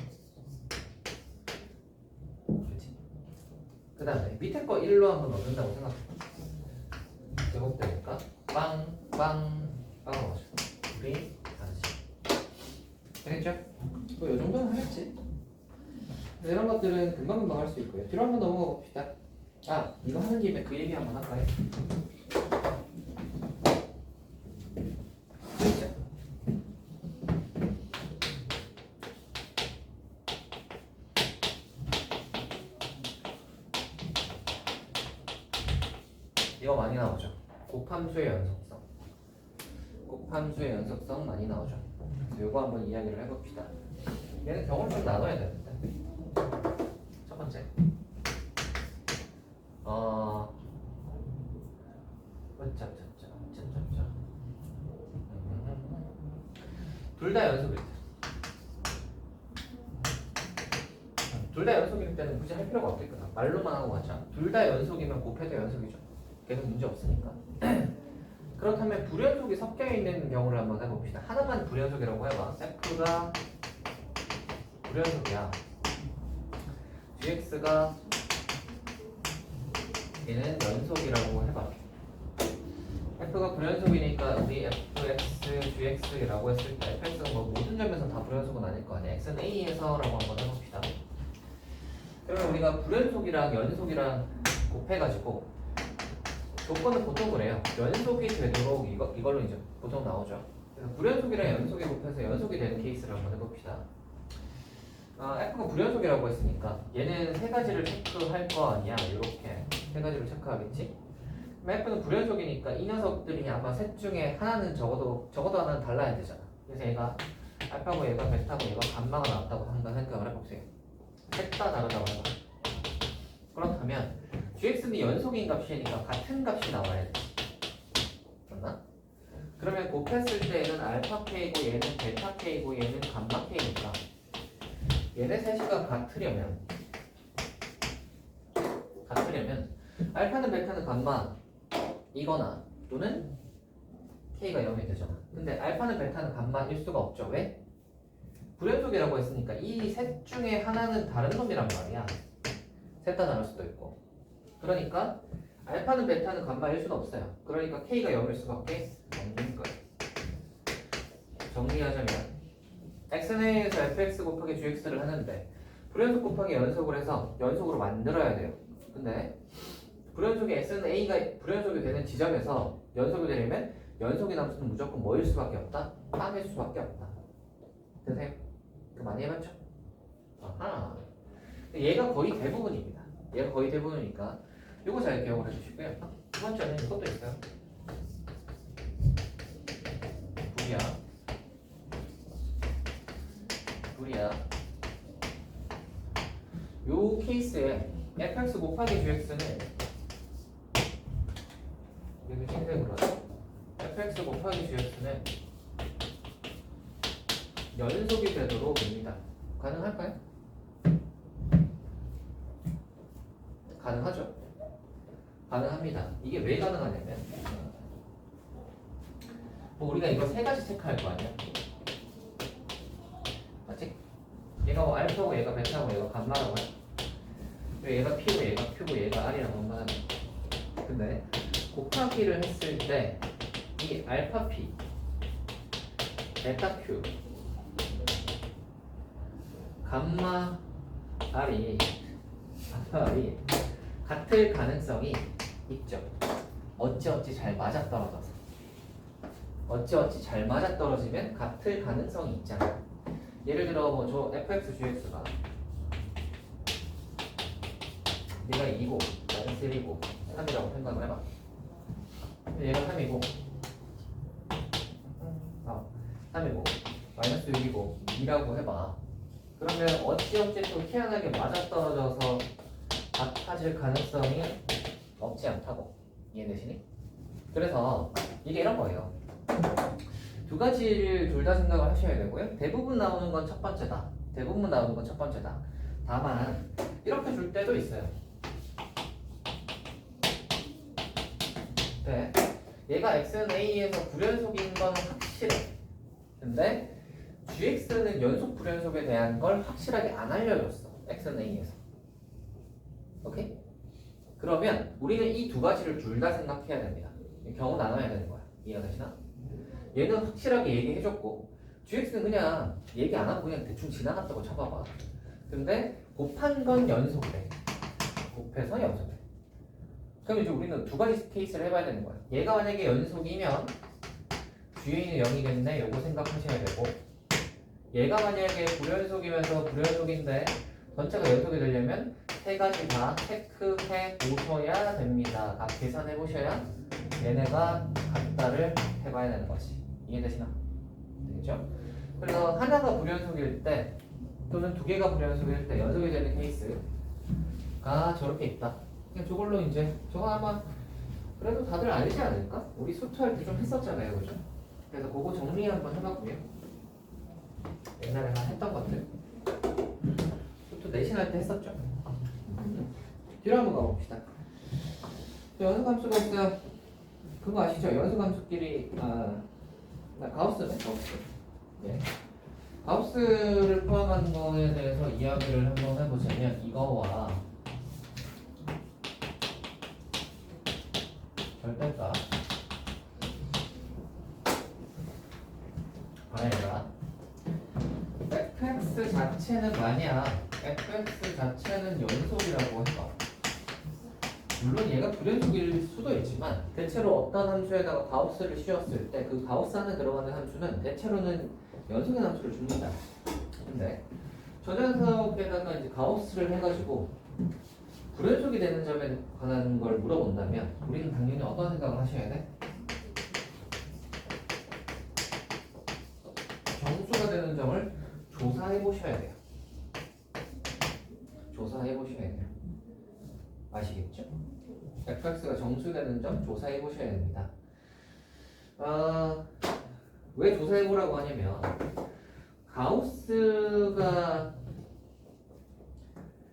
그렇지? 그 다음에 밑에 거 1로 한번 넣는다고 생각해. 제곱되니까 빵빵 빵으로 가죠. 우리 다시 되겠죠? 뭐 이 정도는 하겠지. 이런 것들은 금방금방 할 수 있고요. 뒤로 한번 넘어가 봅시다. 아 이거 하는 김에 그 얘기 한번 할까요? 그렇죠? 이거 많이 나오죠. 곱함수의 연속성. 곱함수의 연속성 많이 나오죠. 그래서 이거 한번 이야기를 해봅시다. 얘는 경우를 좀 나눠야 되는데. 첫 번째. 둘 다 연속일 때. 둘 다 연속일 때는 굳이 할 필요가 없겠구나. 말로만 하고 가자. 둘 다 연속이면 곱해도 연속이죠. 걔는 문제 없으니까. 그렇다면 불연속이 섞여 있는 경우를 한번 해봅시다. 하나만 불연속이라고 해봐. F가 불연속이야. GX가 얘는 연속이라고 해봐. F가 불연속이니까 우리 fx, gx라고 했을 때 fx가 뭐 모든 점에서 다 불연속은 아닐 거 아니야. x는 a에서라고 한번 해봅시다. 그러면 우리가 불연속이랑 연속이랑 곱해가지고 조건은 보통 그래요. 연속이 되도록 이걸로 이제 보통 나오죠. 그래서 불연속이랑 연속이 곱해서 연속이 되는 케이스를 한번 해봅시다. F가 불연속이라고 했으니까 얘는 세 가지를 체크할 거 아니야. 이렇게 세 가지를 체크하겠지. F는 불연속이니까 이 녀석들이 아마 셋 중에 하나는 적어도 하나는 달라야 되잖아. 그래서 얘가 알파고 얘가 베타고 얘가 감마가 나왔다고 한번 생각을 해보세요. 셋 다 다르다고 해봐. 그렇다면 GX는 연속인 값이니까 같은 값이 나와야 돼. 맞나? 그러면 곱했을 때 얘는 알파 K고 얘는 베타 K고 얘는 감마 K니까 얘네 셋이가 같으려면 알파는 베타는 감마 이거나 또는 K가 0이 되잖아. 근데 알파는 베타는 감마일 수가 없죠. 왜? 불연속이라고 했으니까 이 셋 중에 하나는 다른 놈이란 말이야. 셋 다 다를 수도 있고. 그러니까 알파는 베타는 감마일 수는 없어요. 그러니까 K가 0일 수밖에 없는 거예요. 정리하자면 xn에서 fx 곱하기 gx를 하는데 불연속 곱하기 연속을 해서 연속으로 만들어야 돼요. 근데 불연속이 xnA가 불연속이 되는 지점에서 연속이 되려면 연속의 남수는 무조건 뭐일 수밖에 없다? 빵일 수밖에 없다. 되세요? 그 많이 해봤죠? 아하. 얘가 거의 대부분입니다. 얘가 거의 대부분이니까 이거 잘 기억을 해주시고요. 두 번째는 이것도 있어요. 불이야. 요 케이스에 fx 곱하기 gx는 여기 흰색으로 하죠. fx 곱하기 gx는 연속이 되도록 됩니다. 가능할까요? 가능하죠. 가능합니다. 이게 왜 가능하냐면 뭐 우리가 이거 세 가지 체크할 거 아니야? 맞지? 얘가 뭐 알파고 얘가 베타고 얘가 감마라고 해. 얘가 P고 얘가 Q고 얘가 R이라고 한번 하면 근데 곱하기를 했을 때 이 알파 P 베타 Q 감마 R이 같을 가능성이 있죠. 어찌어찌 잘 맞아떨어져서 어찌어찌 잘 맞아떨어지면 같을 가능성이 있잖아. 예를 들어 뭐 저 fx gx가 얘가 2고 마이너스 1이고 3이라고 생각을 해봐. 얘가 3이고 3이고 마이너스 6이고 2라고 해봐. 그러면 어찌어찌 또 희한하게 맞아떨어져서 같아질 가능성이 없지 않다고. 이해되시니? 그래서 이게 이런 거예요. 두 가지를 둘 다 생각을 하셔야 되고요. 대부분 나오는 건 첫 번째다. 대부분 나오는 건 첫 번째다. 다만 이렇게 줄 때도 있어요. 네. 얘가 x는 a에서 불연속인 건 확실해. 근데 gx는 연속 불연속에 대한 걸 확실하게 안 알려줬어. x는 a에서. 오케이? 그러면 우리는 이 두 가지를 둘 다 생각해야 됩니다. 경우 나눠야 되는 거야. 이해가 되시나? 얘는 확실하게 얘기해줬고 gx는 그냥 얘기 안 하고 그냥 대충 지나갔다고 쳐봐봐. 근데 곱한 건 연속돼. 곱해서 연속돼. 그럼 이제 우리는 두 가지 케이스를 해봐야 되는 거야. 얘가 만약에 연속이면 뒤에 있는 0이겠네. 요거 생각하셔야 되고 얘가 만약에 불연속이면서 불연속인데 전체가 연속이 되려면 세 가지 다 체크해 보셔야 됩니다. 각 계산해 보셔야 얘네가 같다를 해봐야 되는 거지. 이해되시나? 되겠죠? 그래서 하나가 불연속일 때 또는 두 개가 불연속일 때 연속이 되는 케이스가 저렇게 있다. 그냥 저걸로 이제 저거 아마 그래도 다들 알지 않을까? 우리 수투할 때 좀 했었잖아요, 그죠? 그래서 그거 정리 한번 해봤고요. 옛날에 한 했던 것들 수투 내신할 때 했었죠. 뒤로 한번 가봅시다. 연수함수가 있어요. 그거 아시죠? 연수함수끼리 가우스네, 가우스. 네. 가우스를 포함한 거에 대해서 이야기를 한번 해보자면 이거와 절대값 아니라 fx 자체는 만약 fx 자체는 연속이라고 해봐. 물론 얘가 불연속일 수도 있지만 대체로 어떤 함수에다가 가우스를 씌웠을 때 그 가우스 안에 들어가는 함수는 대체로는 연속의 함수를 줍니다. 근데 저 녀석에다가 이제 가우스를 해가지고 불연속이 되는 점에 관한 걸 물어본다면 우리는 당연히 어떤 생각을 하셔야 돼? 정수가 되는 점을 조사해 보셔야 돼요. 조사해 보셔야 돼요. 아시겠죠? fx가 정수되는 점 조사해 보셔야 됩니다. 왜 조사해 보라고 하냐면 가우스가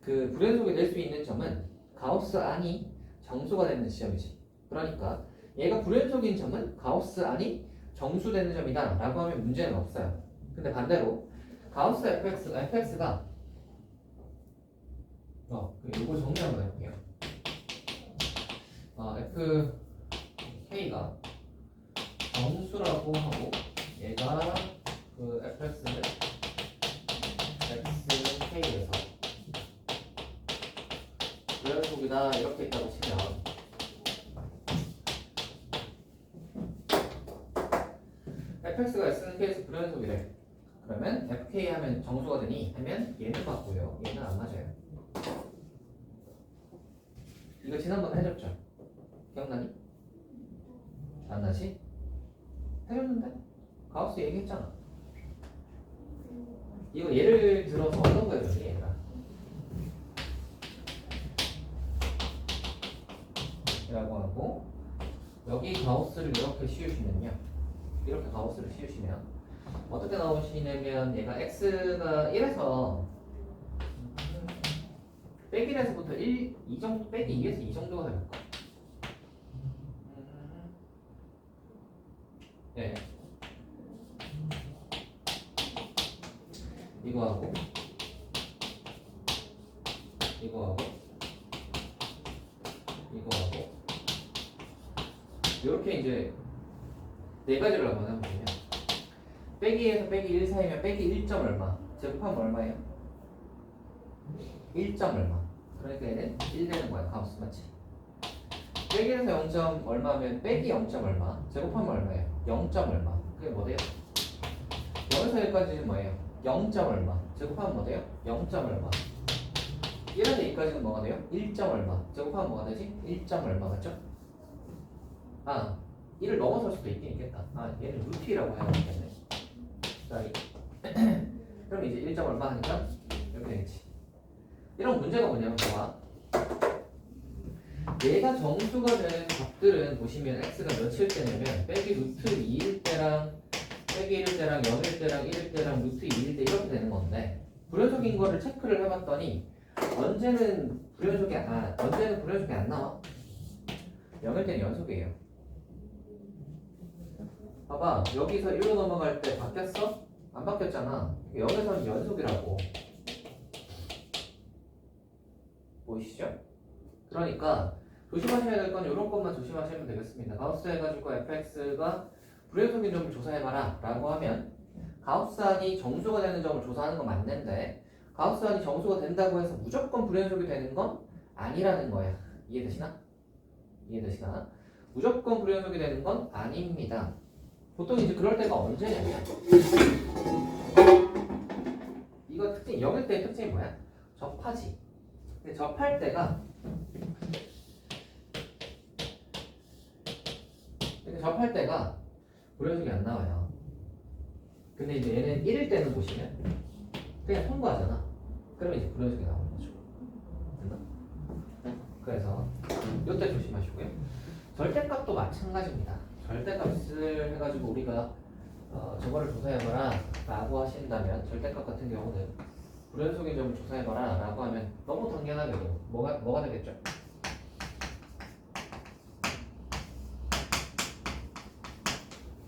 그 불연속이 될 수 있는 점은 가우스 안이 정수가 되는 지점이지. 그러니까 얘가 불연속인 점은 가우스 안이 정수되는 점이다 라고 하면 문제는 없어요. 근데 반대로 가우스 fx가 이거 정리 한번 해볼게요. fk가 정수라고 하고 얘가 그 fx는 xk에서 불연속이다 이렇게 있다고 치면 fx가 xk에서 불연속이래. 그러면 fk 하면 정수가 되니 하면 얘는 맞고요. 얘는 안 맞아요. 이거 지난번에 해줬죠? 기억나니? 안 나지? 해줬는데? 가우스 얘기했잖아. 이거 예를 들어서 어떤 거 해줬니 얘가? 라고 하고 여기 가우스를 이렇게 씌우시면요. 이렇게 가우스를 씌우시면 어떻게 나오시냐면 얘가 x가 1에서 빼기 1에서부터 2 정도 빼기 2에서 2 정도가 될까? 네. 이거하고 이거하고 이거하고 이렇게 이제 네 가지를 한번 해보면 빼기에서 빼기 1 사이면 빼기 1. 얼마 제곱하면 얼마예요? 1. 얼마 그러니까 얘는 1 되는 거야. 가우스 맞지? 빼기에서 0. 얼마면 빼기 0. 얼마 제곱하면 얼마예요? 0. 얼마 그게 뭐 돼요? 0에서 1까지는 뭐예요? 0. 얼마 제곱하면 뭐 돼요? 0. 얼마 1에서 2까지는 뭐가 돼요? 1. 얼마 제곱하면 뭐가 되지? 1. 얼마 맞죠? 아 1을 넘어설 수도 있긴 있겠다. 아 얘는 루트라고 해야 되겠네. 자 그럼 이제 1. 얼마 하니까 이렇게 되겠지. 이런 문제가 뭐냐면 봐봐. 얘가 정수가 되는 값들은 보시면 x가 몇일 때냐면 빼기 루트 2일 때랑 빼기 1일 때랑 0일 때랑 1일 때랑 루트 2일 때 이렇게 되는 건데 불연속인 거를 체크를 해봤더니 언제는 불연속이 안 나와? 0일 때는 연속이에요. 봐봐 여기서 1로 넘어갈 때 바뀌었어? 안 바뀌었잖아. 0에서는 연속이라고 보이시죠? 그러니까 조심하셔야 될 건 이런 것만 조심하시면 되겠습니다. 가우스 해가지고 fx가 불연속인 점을 조사해봐라 라고 하면 가우스안이 정수가 되는 점을 조사하는 건 맞는데 가우스안이 정수가 된다고 해서 무조건 불연속이 되는 건 아니라는 거야. 이해되시나? 이해되시나? 무조건 불연속이 되는 건 아닙니다. 보통 이제 그럴 때가 언제냐면 이거 특징 0일 때의 특징이 뭐야? 접하지. 근데 접할 때가 불연속이 안 나와요. 근데 이제 얘는 1일 때는 보시면 그냥 통과하잖아. 그러면 이제 불연속이 나오는 거죠. 됐나? 그래서 이때 조심하시고요. 절대값도 마찬가지입니다. 절대값을 해가지고 우리가 저거를 조사해봐라 라고 하신다면 절대값 같은 경우는 불연속인 점을 조사해봐라 라고 하면 너무 당연하게도 뭐가 되겠죠?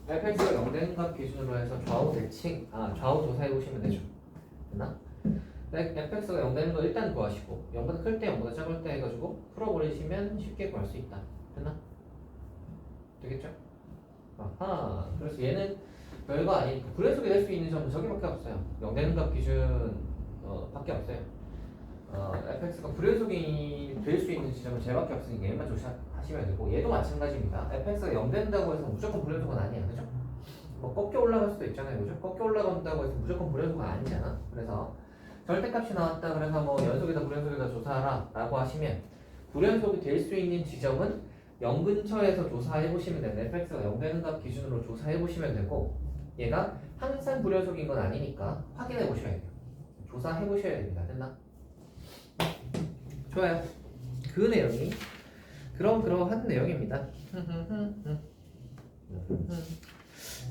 fx가 0 되는 값 기준으로 해서 좌우 조사해보시면 되죠. 됐나? fx가 0 되는 거 일단 구하시고 0보다 클 때 0보다 작을 때 해가지고 풀어버리시면 쉽게 구할 수 있다. 됐나? 되겠죠? 아하. 그래서 얘는 별거 아니니까 불연속이 될 수 있는 점은 저기밖에 없어요. 0 되는 값 기준 밖에 없어요. fx가 불연속이 될 수 있는 지점은 쟤밖에 없으니까 얘만 조사하시면 되고 얘도 마찬가지입니다. fx가 0 된다고 해서 무조건 불연속은 아니야. 그죠? 뭐 꺾여 올라갈 수도 있잖아요. 그죠? 꺾여 올라간다고 해서 무조건 불연속은 아니잖아. 그래서 절대값이 나왔다 그래서 뭐 연속이다 불연속이다 조사하라 라고 하시면 불연속이 될 수 있는 지점은 0 근처에서 조사해보시면 되는 fx가 0 되는 값 기준으로 조사해보시면 되고 얘가 항상 불연속인 건 아니니까 확인해보셔야 돼요. 조사해보셔야 됩니다. 됐나? 좋아요. 그 내용이 그러한 내용입니다.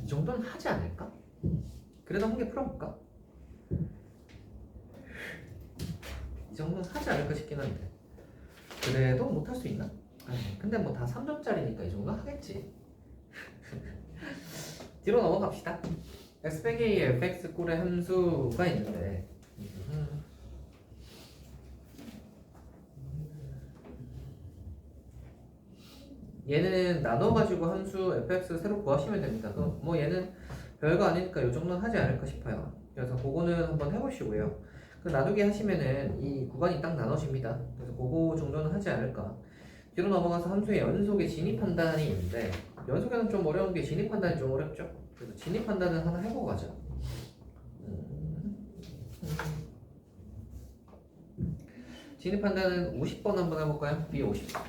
이 정도는 하지 않을까? 그래도 한 개 풀어볼까? 이 정도는 하지 않을까 싶긴 한데 그래도 못할 수 있나? 근데 뭐 다 3점짜리니까 이 정도 하겠지. 뒤로 넘어갑시다. x 빼기 a의 fx 꼴의 함수가 있는데 얘는 나눠가지고 함수 fx 새로 구하시면 됩니다. 뭐 얘는 별거 아니니까 이 정도는 하지 않을까 싶어요. 그래서 그거는 한번 해보시고요. 그 나누기 하시면은 이 구간이 딱 나눠집니다. 그래서 그거 정도는 하지 않을까. 뒤로 넘어가서 함수의 연속의 진입 판단이 있는데 연속에는 좀 어려운 게 진입 판단이 좀 어렵죠. 그래서 진입 판단은 하나 해보고 가자. 진입 판단은 50번 한번 해볼까요? B50.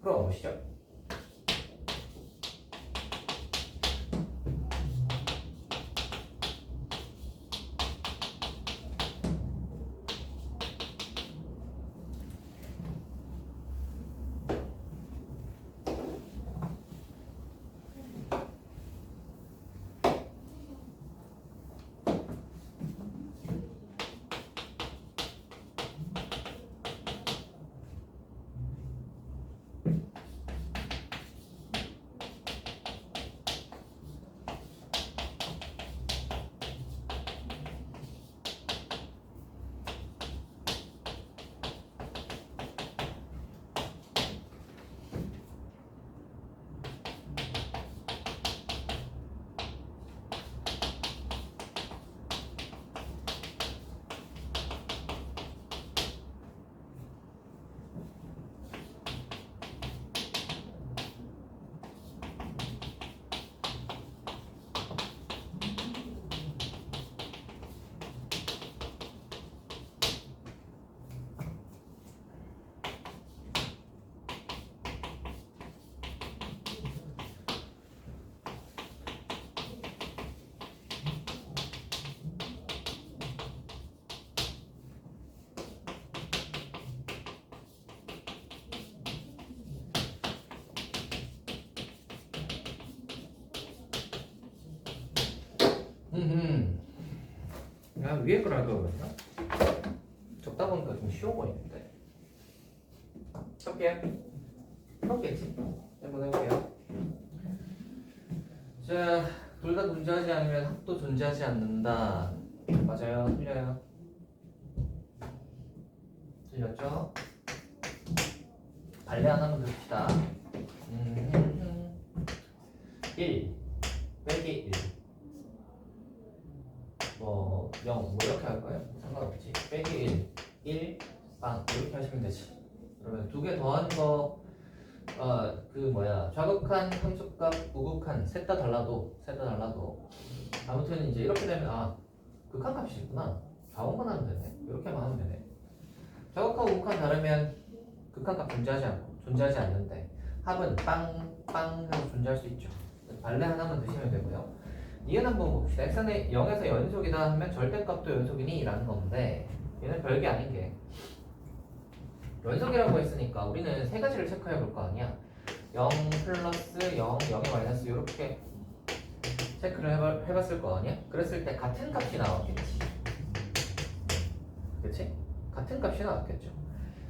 풀어보시죠. 야, 위에 걸 할까 그랬나? 적다 보니까 좀 쉬워 보이는데. 해볼게요. 해보겠지? 한번 해볼게요. 자, 둘 다 존재하지 않으면 합도 존재하지 않는다. 맞아요? 틀려요? 틀렸죠? 발레 하나만 듭시다. 1 빼기 1 뭐 0 뭐 이렇게 할까요? 상관없지. 빼기 1 빵 이렇게 하시면 되지. 그러면 두 개 더한 거 그 뭐야 좌극한, 함수값, 우극한 셋 다 달라도 아무튼 이제 이렇게 되면 극한값이 있구나. 좌원만 하면 되네. 이렇게만 하면 되네. 좌극한, 우극한 다르면 극한값 존재하지 않는데 합은 빵빵 해서 존재할 수 있죠. 발레 하나만 드시면 되고요. 이은 한번 봅시다. x는 0에서 연속이다 하면 절대값도 연속이니? 라는 건데 얘는 별게 아닌 게 연속이라고 했으니까 우리는 세 가지를 체크해 볼 거 아니야. 0 플러스 0, 0의 마이너스 이렇게 체크를 해봤을 거 아니야? 그랬을 때 같은 값이 나왔겠지. 그치? 같은 값이 나왔겠죠.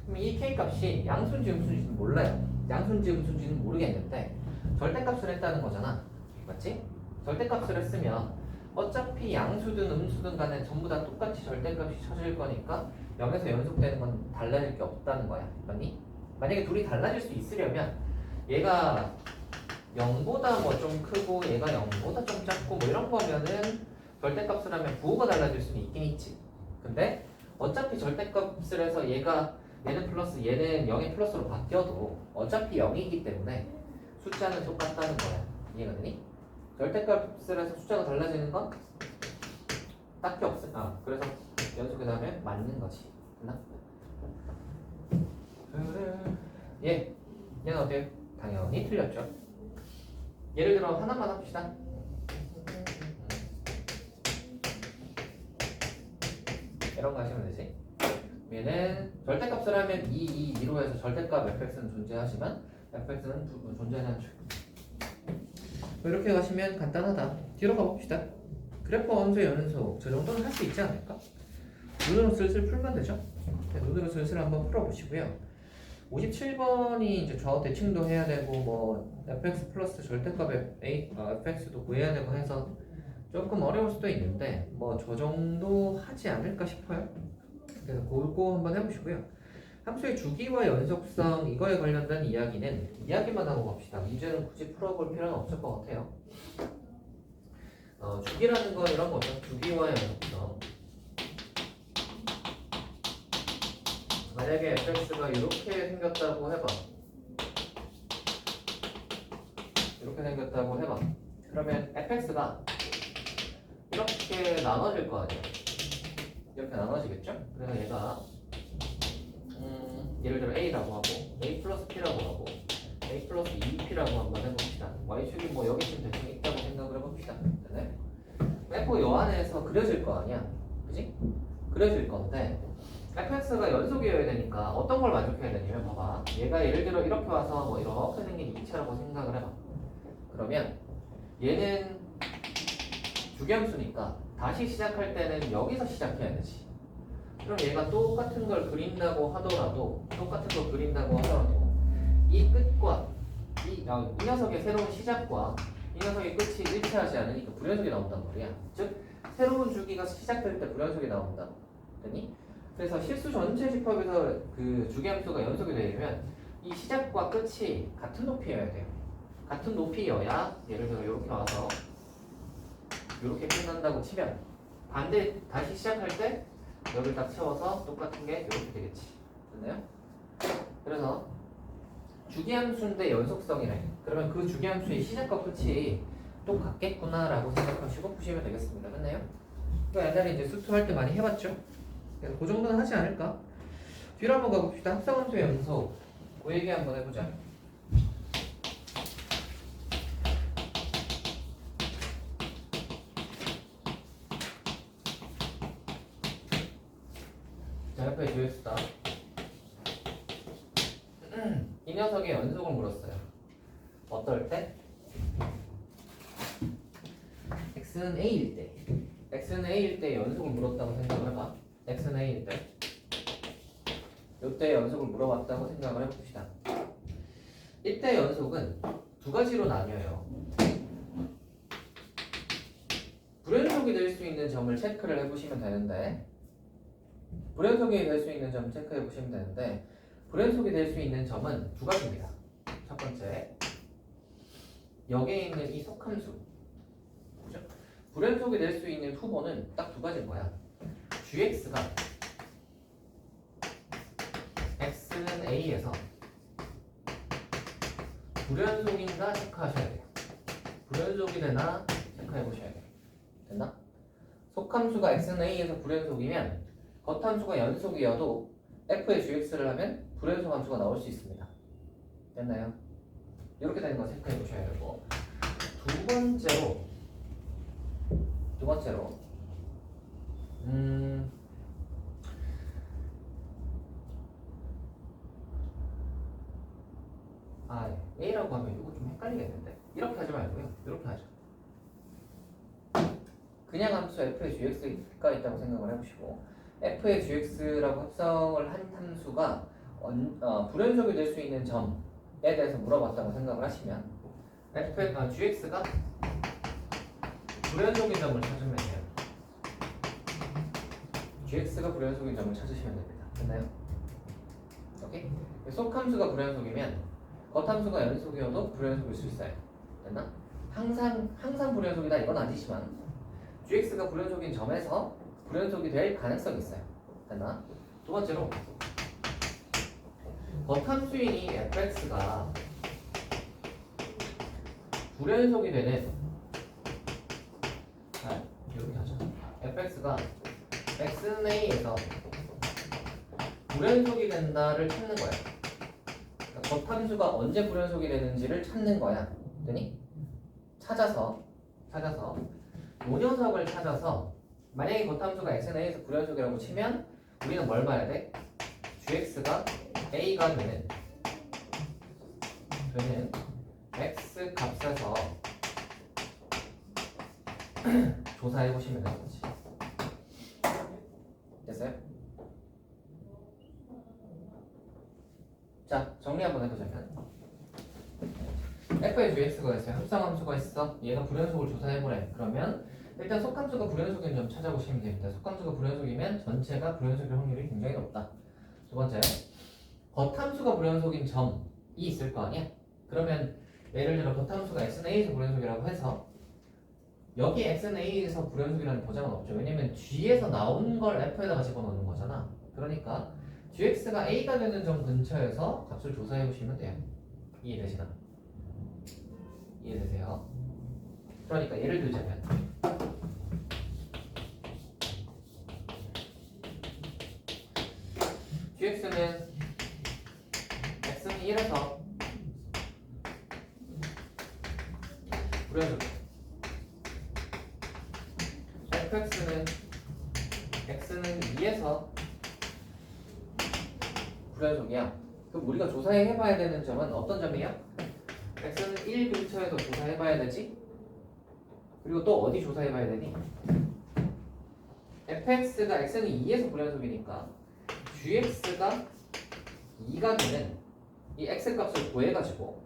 그럼 이 k값이 양수인지 음수인지는 몰라요. 양수인지 음수인지는 모르겠는데 절대값을 했다는 거잖아. 맞지? 절대값을 했으면 어차피 양수든 음수든 간에 전부 다 똑같이 절대값이 쳐질 거니까 0에서 연속되는 건 달라질 게 없다는 거야. 맞니? 만약에 둘이 달라질 수 있으려면 얘가 0보다 뭐 좀 크고 얘가 0보다 좀 작고 뭐 이런 거면은 절대값을 하면 부호가 달라질 수는 있긴 있지. 근데 어차피 절대값을 해서 얘는 플러스 얘는 0의 플러스로 바뀌어도 어차피 0이기 때문에 숫자는 똑같다는 거야. 이해가 되니? 절대값을 해서 숫자가 달라지는 건 딱히 없어. 그래서 연속에 하면 맞는 거지. 됐나? 얘는 어때요? 당연히 틀렸죠. 예를 들어 하나만 합시다. 이런 거 하시면 되지. 얘는 절대값을 하면 2로 해서 절대값 fx는 존재하지만 fx는 존재하지 않죠. 이렇게 가시면 간단하다. 뒤로 가봅시다. 그래프 원소 연속 저 정도는 할 수 있지 않을까? 눈으로 슬슬 풀면 되죠. 눈으로 슬슬 한번 풀어보시고요. 57번이 이제 좌우 대칭도 해야 되고 뭐 fx 플러스 절대값 fx도 구해야 되고 해서 조금 어려울 수도 있는데 뭐 저 정도 하지 않을까 싶어요. 그래서 그거 한번 해보시고요. 함수의 주기와 연속성 이거에 관련된 이야기만 하고 갑시다. 문제는 굳이 풀어볼 필요는 없을 것 같아요. 주기라는 건 이런 거죠. 주기와 연속성. 만약에 fx가 이렇게 생겼다고 해봐. 이렇게 생겼다고 해봐. 그러면 fx가 이렇게 나눠질 거 아니야. 이렇게 나눠지겠죠? 그래서 얘가 예를 들어 a라고 하고 a 플러스 p라고 하고 a 플러스 2p라고 한번 해봅시다. y축이 뭐 여기쯤 대충 있다고 생각을 해봅시다. 네? f 요 안에서 그려질 거 아니야. 그지? 그려질 건데 fx가 연속이어야 되니까 어떤 걸 만족해야 되냐면 봐봐. 얘가 예를 들어 이렇게 와서 뭐 이렇게 생긴 2차라고 생각을 해봐. 그러면 얘는 주기함수니까 다시 시작할 때는 여기서 시작해야 되지. 그럼 얘가 똑같은 걸 그린다고 하더라도 이 끝과 이 녀석의 새로운 시작과 이 녀석의 끝이 일치하지 않으니까 불연속이 나온단 말이야. 즉 새로운 주기가 시작될 때 불연속이 나온다. 됐니? 그래서 실수 전체 집합에서 그 주기함수가 연속이 되려면 이 시작과 끝이 같은 높이여야 돼요. 같은 높이여야 예를 들어 이렇게 와서 이렇게 끝난다고 치면 반대 다시 시작할 때 여기를 딱 채워서 똑같은 게 이렇게 되겠지. 됐나요? 그래서 주기함수인데 연속성이래. 그러면 그 주기함수의 시작과 끝이 똑같겠구나 라고 생각하시고 푸시면 되겠습니다. 맞나요? 그러니까 옛날에 이제 수투할 때 많이 해봤죠? 그래서 그 정도는 하지 않을까? 뒤로 한번 가봅시다. 합성함수의 연속 그 얘기 한번 해보자. 자, 옆에 GX다. 이 녀석의 연속을 물었어요. 어떨 때? x x는 a일 때 연속을 물었다고 생각을 해봐. x는 a일 때 이때 연속을 물어봤다고 생각을 해봅시다. 이때 연속은 두 가지로 나뉘어요. 불연속이 될 수 있는 점을 체크를 해보시면 되는데 불연속이 될 수 있는 점 체크해 보시면 되는데 불연속이 될 수 있는 점은 두 가지입니다. 첫 번째, 여기에 있는 이 속함수. 그죠? 불연속이 될 수 있는 후보는 딱 두 가지인 거야. gx가 x는 a에서 불연속인가 체크하셔야 돼요. 불연속이 되나 체크해 보셔야 돼요. 됐나? 속함수가 x는 a에서 불연속이면 겉함수가 연속이어도 f의 gx를 하면 불연속 함수가 나올 수 있습니다. 됐나요? 이렇게 되는 거 체크해 보셔야 되고 두 번째로 A라고 하면 이거 좀 헷갈리겠는데 이렇게 하지 말고요. 이렇게 하죠. 그냥 함수 f의 gx가 있다고 생각을 해보시고 f의 gx라고 합성을 한 함수가 불연속이 될 수 있는 점에 대해서 물어봤다고 생각을 하시면 gx가 불연속인 점을 찾으면 돼요. gx가 불연속인 점을 찾으시면 됩니다. 됐나요? 오케이? 속함수가 불연속이면 겉함수가 연속이어도 불연속일 수 있어요. 됐나? 항상 불연속이다 이건 아니지만 gx가 불연속인 점에서 불연속이 될 가능성이 있어요. 됐나? 두 번째로 겉함수인 이 fx가 불연속이 되는 이렇게 하자. fx가 x는 a에서 불연속이 된다를 찾는 거야. 그러니까 겉함수가 언제 불연속이 되는지를 찾는 거야. 됐니? 찾아서 요 녀석을 찾아서 만약에 겉함수가 x는 a에서 불연속이라고 치면 우리는 뭘 봐야 돼? gx가 a가 되는 x 값에서 조사해 보시면 되는 거지. 됐어요? 자, 정리 한번 해보자면 f의 gx가 있어요. 합성함수가 있어. 얘가 불연속을 조사해보래. 그러면 일단 속함수가 불연속인 점 찾아보시면 됩니다. 속함수가 불연속이면 전체가 불연속일 확률이 굉장히 높다. 두 번째, 겉함수가 불연속인 점이 있을 거 아니야? 그러면 예를 들어 겉함수가 x는 a에서 불연속이라고 해서 여기 x는 a에서 불연속이라는 보장은 없죠. 왜냐면 g에서 나온 걸 f에다가 집어넣는 거잖아. 그러니까 gx가 a가 되는 점 근처에서 값을 조사해 보시면 돼요. 이해되시나? 이해되세요? 그러니까 예를 들자면 gx는 x는 1에서 불연속 fx는 x는 2에서 불연속이야. 그럼 우리가 조사해봐야 되는 점은 어떤 점이야? x는 1 근처에서 조사해봐야 되지? 그리고 또 어디 조사해봐야 되니? fx가 x는 2에서 불연속이니까 gx가 2가 되는 이 x 값을 구해가지고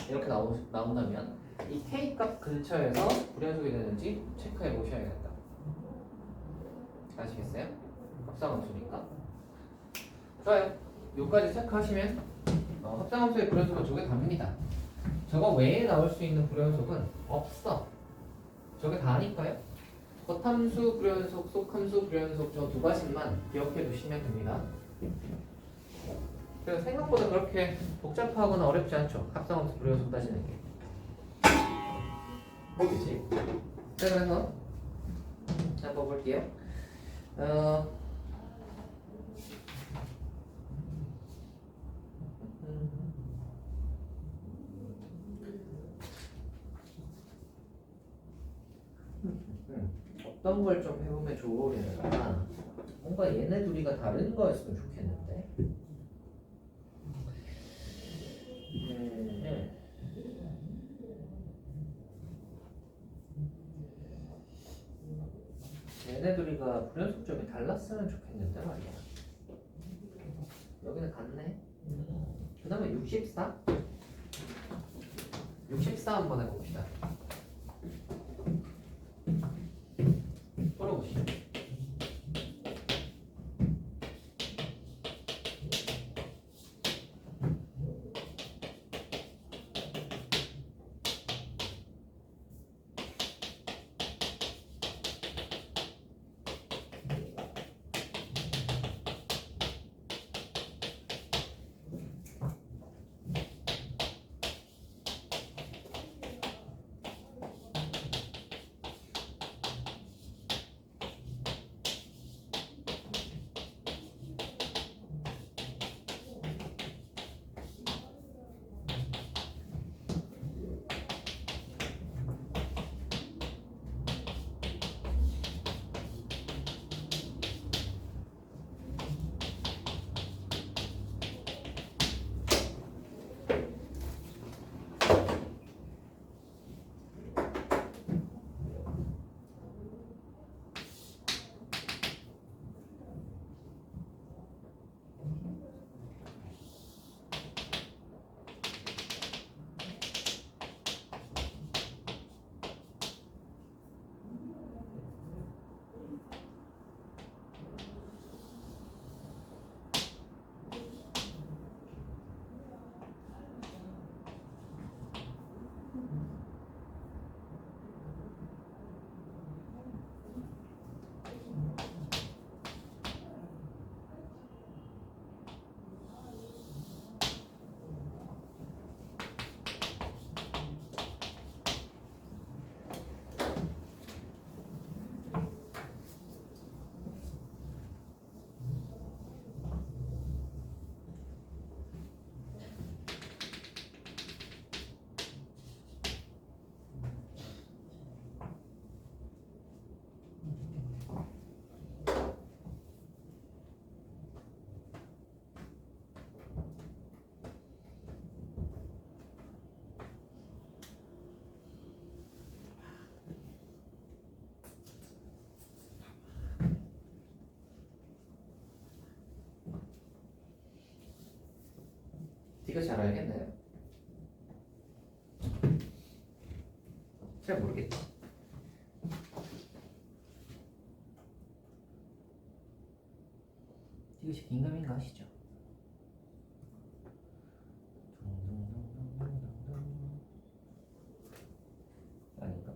이렇게 나온다면 이 k 값 근처에서 불연속이 되는지 체크해 보셔야겠다. 아시겠어요? 합성함수니까. 좋아요. 요까지 체크하시면 합성함수의 불연속은 저게 답니다. 저거 외에 나올 수 있는 불연속은 없어. 저게 다니까요. 겉함수 불연속, 속함수 불연속 저 두 가지만 기억해 두시면 됩니다. 그래서 생각보다 그렇게 복잡하거나 어렵지 않죠. 합성함수 불연속 따지는 게. 그치? 자, 그래서 한번 볼게요. 어떤 걸 좀 해보면 좋으려나? 뭔가 얘네 둘이가 다른 거였으면 좋겠는데. 지네들이가 불연속점이 달랐으면 좋겠는데 말이야. 여기는 같네. 그 다음에 64? 64 한번 해봅시다. 풀어보시죠. 이거 잘 알겠나요? 잘 모르겠지. 이것이 긴가민가 아시죠? 아닌가?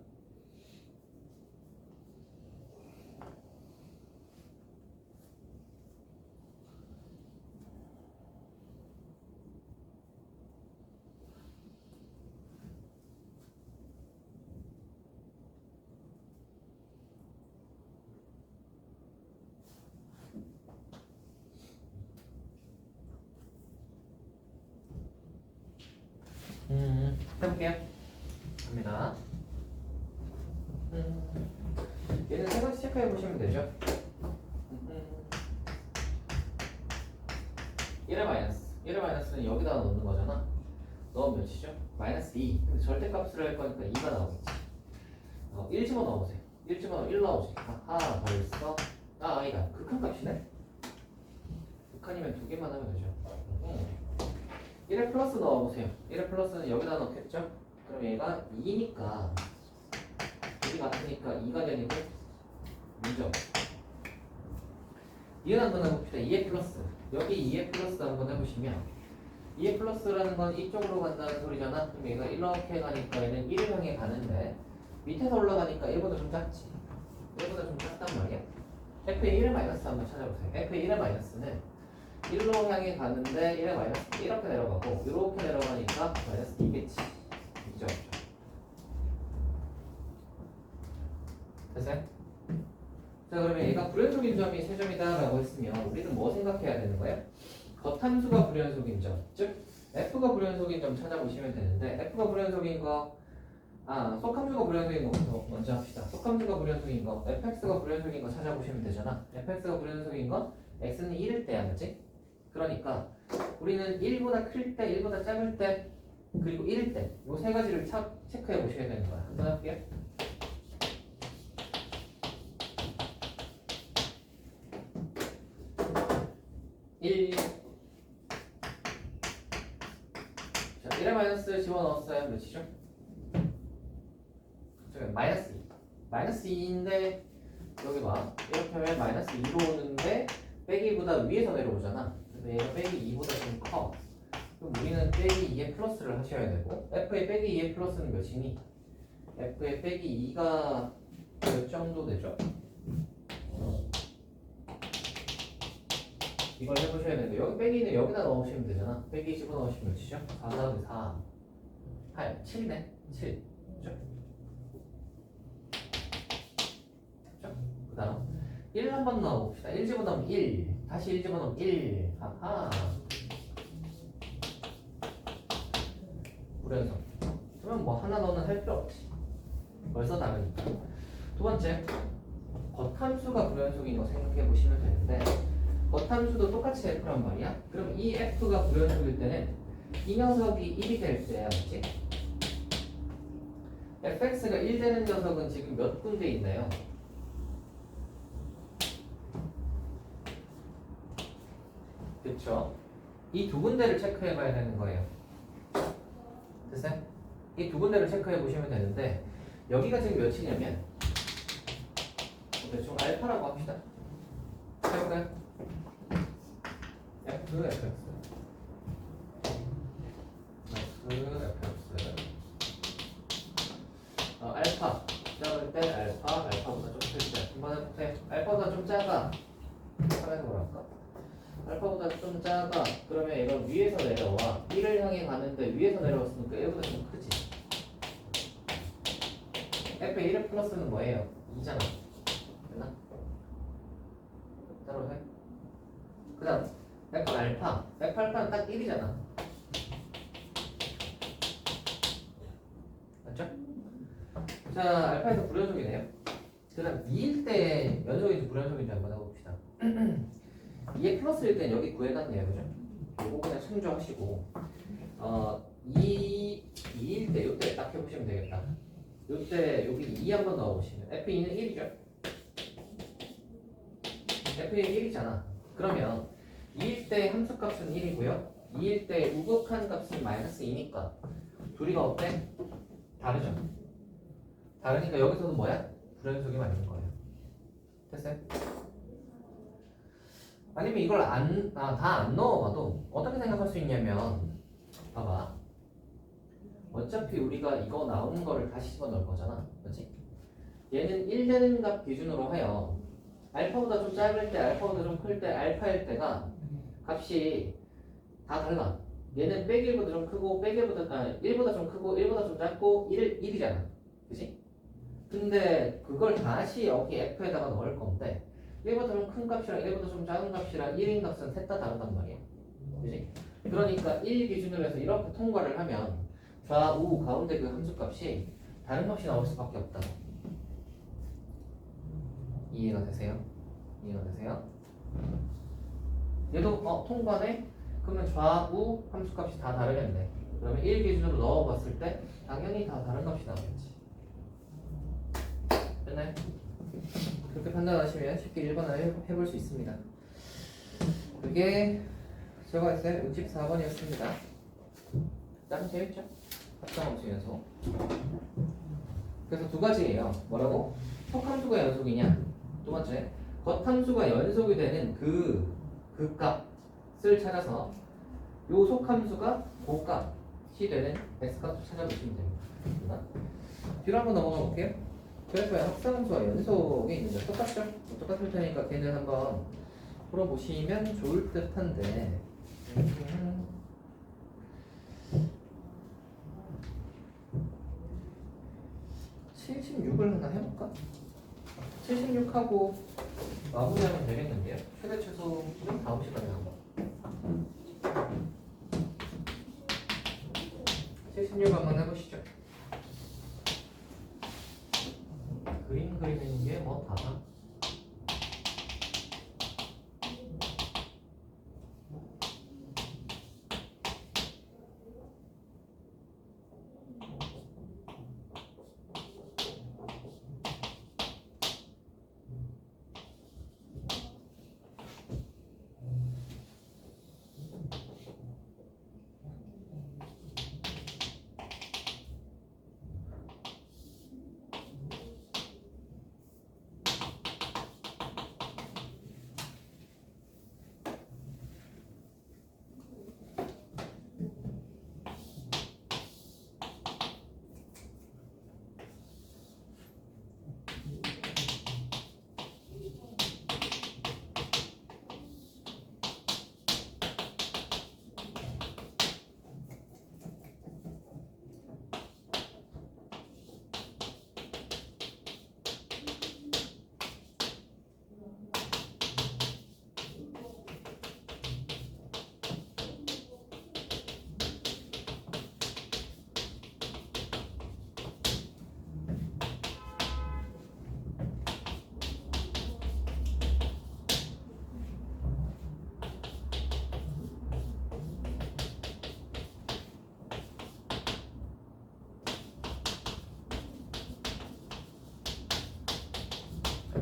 해볼게요. 갑니다. 얘는 세 가지 체크해 보시면 되죠. 1의 마이너스. 1의 마이너스는 여기다 넣는 거잖아. 넣으면 몇이죠? 마이너스 2. 근데 절대값을 할 거니까 2가 나오겠지. 1 집어넣어보세요. 1 집어넣으면 1 나오지. 하나 벌써. 아니다. 극한값이네. 극한이면 두 개만 하면 되죠. 1의 플러스 넣어보세요. 1의 플러스는 여기다 넣겠죠? 그럼 얘가 2니까 2이 같으니까 2가 되니까 문제 없어. 이은 한번 해봅시다. 2의 플러스. 여기 2의 플러스 한번 해보시면 2의 플러스라는 건 이쪽으로 간다는 소리잖아. 그럼 얘가 이렇게 가니까 얘는 1을 향해 가는데 밑에서 올라가니까 1보다 좀 작지. 1보다 좀 작단 말이야. F의 1의 마이너스 한번 찾아보세요. F의 1의 마이너스는 1로 향해 가는데 1의 마이너스 이렇게 내려가고 이렇게 내려가니까 마이너스 2겠지. 있죠? 됐어요? 자, 그러면 얘가 불연속인 점이 3점이다 라고 했으면 우리는 뭐 생각해야 되는 거예요? 겉함수가 불연속인 점, 즉 F가 불연속인 점 찾아보시면 되는데 F가 불연속인 거, 속함수가 불연속인 거부터 먼저 합시다. 속함수가 불연속인 거, fx가 불연속인 거 찾아보시면 되잖아. fx가 불연속인 거, x는 1일 때야, 맞지? 그러니까 우리는 1보다 클 때, 1보다 작을 때, 그리고 1일 때 이 세 가지를 체크해 보셔야 되는 거야. 한번 할게요. 1. 자, 1의 마이너스 집어넣었어요. 몇이죠? 저기 마이너스 2. 마이너스 2인데 여기 봐. 이렇게 하면 마이너스 2로 오는데 빼기보다 위에서 내려오잖아. 그래서 얘가 빼기 2보다 좀 커. 그럼 우리는 빼기 2의 플러스를 하셔야 되고 f의 빼기 2의 플러스는 몇이니? f의 빼기 2가 몇 정도 되죠? 이걸 해보셔야 되는데 여기 빼기는 여기다 넣으시면 되잖아. 빼기 집어넣으시면 몇이죠? 4, 4, 4, 8, 7네? 7. 그죠? 그죠? 그 다음 1 한번 넣어봅시다. 1 집어넣으면 1. 다시 1 집어넣으면 1. 하하. 불연속. 그러면 뭐 하나 너는 할 필요 없지. 벌써 다르니까. 두 번째, 겉함수가 불연속인 거 생각해 보시면 되는데 겉함수도 똑같이 F란 말이야. 그럼 이 F가 불연속일 때는 이 녀석이 1이 될 때야, 맞지? fx가 1 되는 녀석은 지금 몇 군데 있나요? 그쵸? 이 두 군데를 체크해 봐야 되는 거예요. 됐어요? 이 두 군데를 체크해 보시면 되는데 여기가 지금 몇이냐면 대충 알파라고 합시다. 해볼까요? F, fx 알파 작을 때 알파보다 좀 클 때 한번 해볼게. 알파보다 좀 작아. 하면서 뭐랄까? 알파보다 좀 작아. 그러면 얘가 위에서 내려와. 1을 향해 가는데 위에서 내려왔으니까 1보다 좀 크지. F의 1의 플러스는 뭐예요? 2잖아. 됐나? 따로 해. 그 다음 F 알파. F 알파는 딱 1이잖아. 맞죠? 자, 알파에서 불연속이네요. 그 다음 2일 때 연속인지 불연속인지 한번 해봅시다. 2의 플러스일 땐 여기 구해놨네요. 그죠? 요거 그냥 참조하시고 2일 때 요때 딱 해보시면 되겠다. 요때 여기 2 한번 넣어보시면 F2는 1이죠? F2는 1이잖아. 그러면 2일 때 함수값은 1이고요. 2일 때 우극한 값은 마이너스 2니까 둘이가 어때? 다르죠? 다르니까 여기서도 뭐야? 불연속이 맞는 거예요. 됐어요? 아니면 이걸 다 안 넣어봐도 어떻게 생각할 수 있냐면 봐봐. 어차피 우리가 이거 나오는 거를 다시 집어넣을 거잖아. 그렇지? 얘는 1 되는 값 기준으로 하여 알파보다 좀 작을 때, 알파보다 좀 클 때, 알파일 때가 값이 다 달라. 얘는 빼기보다 좀 크고, 1보다 좀 크고, 1보다 좀 작고, 1이잖아. 그치? 근데 그걸 다시 여기 F에다가 넣을 건데 1보다 좀 큰 값이랑 1보다 좀 작은 값이랑 1인 값은 셋 다 다르단 말이야. 그치? 그러니까 1 기준으로 해서 이렇게 통과를 하면 좌우 가운데 그 함수값이 다른 값이 나올 수밖에 없다. 이해가 되세요? 이해가 되세요? 얘도 통과네? 그러면 좌우 함수값이 다 다르겠네. 그러면 1 기준으로 넣어봤을 때 당연히 다 다른 값이 나오겠지. 됐나요? 그렇게 판단하시면 쉽게 1번을 해볼 수 있습니다. 그게 제가 했어요. 64번이었습니다. 나름 재밌죠? 합성함수 연속. 그래서 두 가지예요. 뭐라고? 속함수가 연속이냐? 두 번째, 겉함수가 연속이 되는 그 값을 찾아서 요 속함수가 그 값이 되는 x값을 찾아보시면 됩니다. 뒤로 한번 넘어가 볼게요. 그래서 합성함수와 연속이 있는데 똑같죠? 똑같을 테니까 걔는 한번 풀어보시면 좋을 듯한데 76을 하나 해볼까? 76하고 마무리하면 되겠는데요? 최대 최소는 다음 시간에 한번 76 한번 해보시죠. 그림 그리는 게 뭐 다가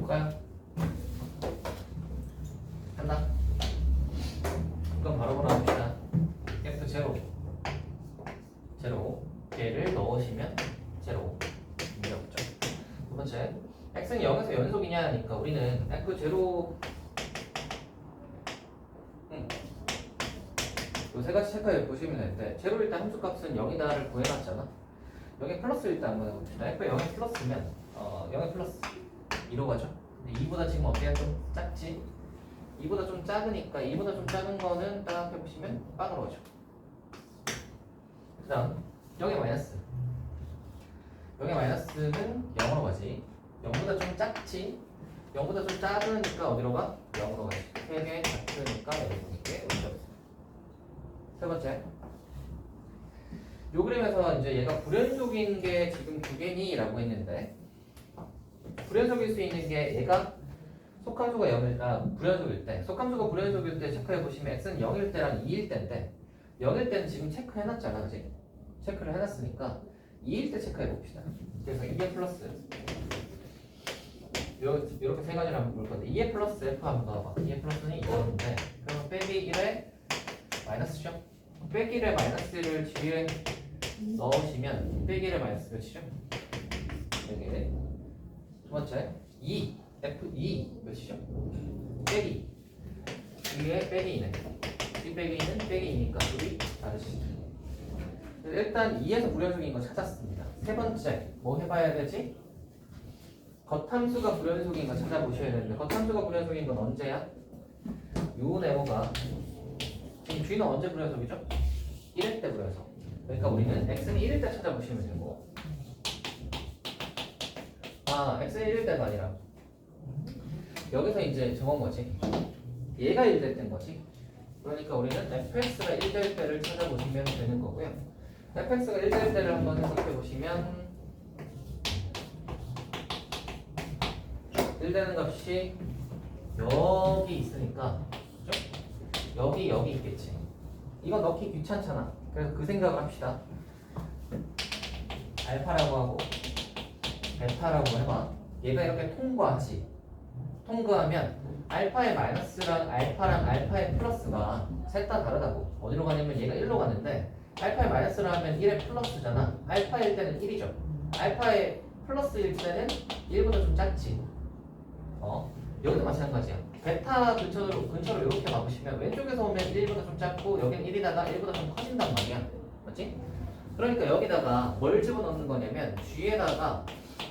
해볼까요? 한다. 그럼 바로 봅시다. F 제로 걔를 넣으시면 제로 문제 없죠. 두 번째, x는 0에서 연속이냐 하니까 우리는 F 제로 요 세 가지 체크해 보시면 되는데 제로일 때 함수값은 0이다를 구해놨잖아. 0에 플러스일 때 한번 해봅시다. F가 0에 플러스면 0에 플러스 2로 가죠. 근데 2보다 지금 어때요? 좀 작지? 2보다 좀 작으니까 2보다 좀 작은 거는 딱 해보시면 빵으로 가죠. 그 다음 0의 마이너스 0의 마이너스는 0으로 가지. 0보다 좀 작지? 0보다 좀 작으니까 어디로 가? 0으로 가지. 3개 같으니까 0이게 문제. 세 번째, 요 그림에서 이제 얘가 불연속인 게 지금 두 개니? 라고 했는데 불연속일 수 있는 게 얘가 속함수가 0일, 불연속일 때 속함수가 불연속일 때 체크해 보시면 x는 0일 때랑 2일 때인데 0일 때는 지금 체크해놨잖아, 그지? 체크를 해놨으니까 2일 때 체크해 봅시다. 그래서 2의 플러스 이렇게 세 가지를 한번 볼 건데 2의 플러스 f 한번 넣어봐. 2의 플러스는 이거인데 그럼 빼기 1의 마이너스죠? 빼기 1의 마이너스를 뒤에 넣으시면 빼기 1의 마이너스 몇이죠? 여기 두 번째 2 f2 몇이죠? 빼기 뒤에 빼기 2네. 이 빼기 2는 빼기 2니까 둘이 다르시죠. 일단 2에서 불연속인 거 찾았습니다. 세 번째 뭐 해봐야 되지? 겉함수가 불연속인 거 찾아보셔야 되는데 겉함수가 불연속인 건 언제야? 요 네모가 지금 G는 언제 불연속이죠? 1일 때 불연속. 그러니까 우리는 X는 1일 때 찾아보시면 되고 X는 1일 때가 아니라 여기서 이제 정한 거지. 얘가 1될 때인 거지. 그러니까 우리는 fx가 1될 때를 찾아보시면 되는 거고요. fx가 1될 때를 한번 해석해 보시면 1되는 값이 여기 있으니까 그죠? 여기 있겠지. 이거 넣기 귀찮잖아. 그래서 그 생각을 합시다. 알파라고 하고 베타라고 해봐. 얘가 이렇게 통과하지. 통과하면 알파의 마이너스랑 알파랑 알파의 플러스가 셋 다 다르다고. 어디로 가냐면 얘가 1로 가는데 알파의 마이너스를 하면 1의 플러스잖아. 알파일 때는 1이죠. 알파의 플러스일 때는 1보다 좀 작지. 여기도 마찬가지야. 베타 근처로 이렇게 가보시면 왼쪽에서 오면 1보다 좀 작고 여긴 1이다가 1보다 좀 커진단 말이야. 맞지? 그러니까 여기다가 뭘 집어넣는 거냐면 G에다가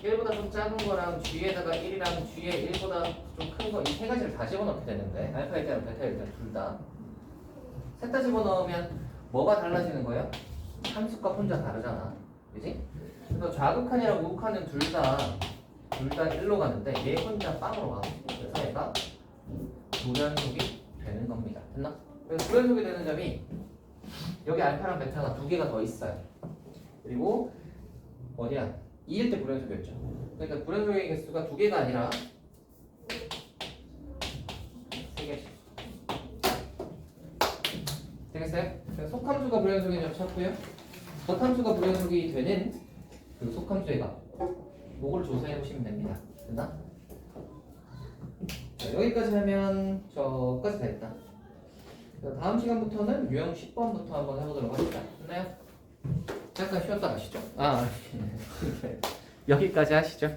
1보다 좀 작은 거랑 G에다가 1이랑 G에 1보다 좀 큰 거 이 세 가지를 다 집어넣게 되는데 알파일 때랑 베타일 때는 둘 다 셋 다 집어넣으면 뭐가 달라지는 거예요? 함수값 혼자 다르잖아. 그지? 그래서 좌극한이랑 우극한은 둘 다 1로 가는데 얘 혼자 빵으로 가. 그래서 얘가 불연속이 되는 겁니다. 됐나? 그래서 불연속이 되는 점이 여기 알파랑 베타가 두 개가 더 있어요. 그리고 어디야? 2일 때 불연속이었죠. 그러니까 불연속의 개수가 두 개가 아니라 세 개씩. 되겠어요? 그래서 속함수가 불연속인 점 찾고요. 겉함수가 불연속이 되는 그 속함수의 값. 요걸 조사해 보시면 됩니다. 됐나? 자, 여기까지 하면 저까지 됐다. 다음 시간부터는 유형 10번부터 한번 해보도록 합시다. 됐나요? 잠깐 쉬었다 가시죠. 여기까지 하시죠.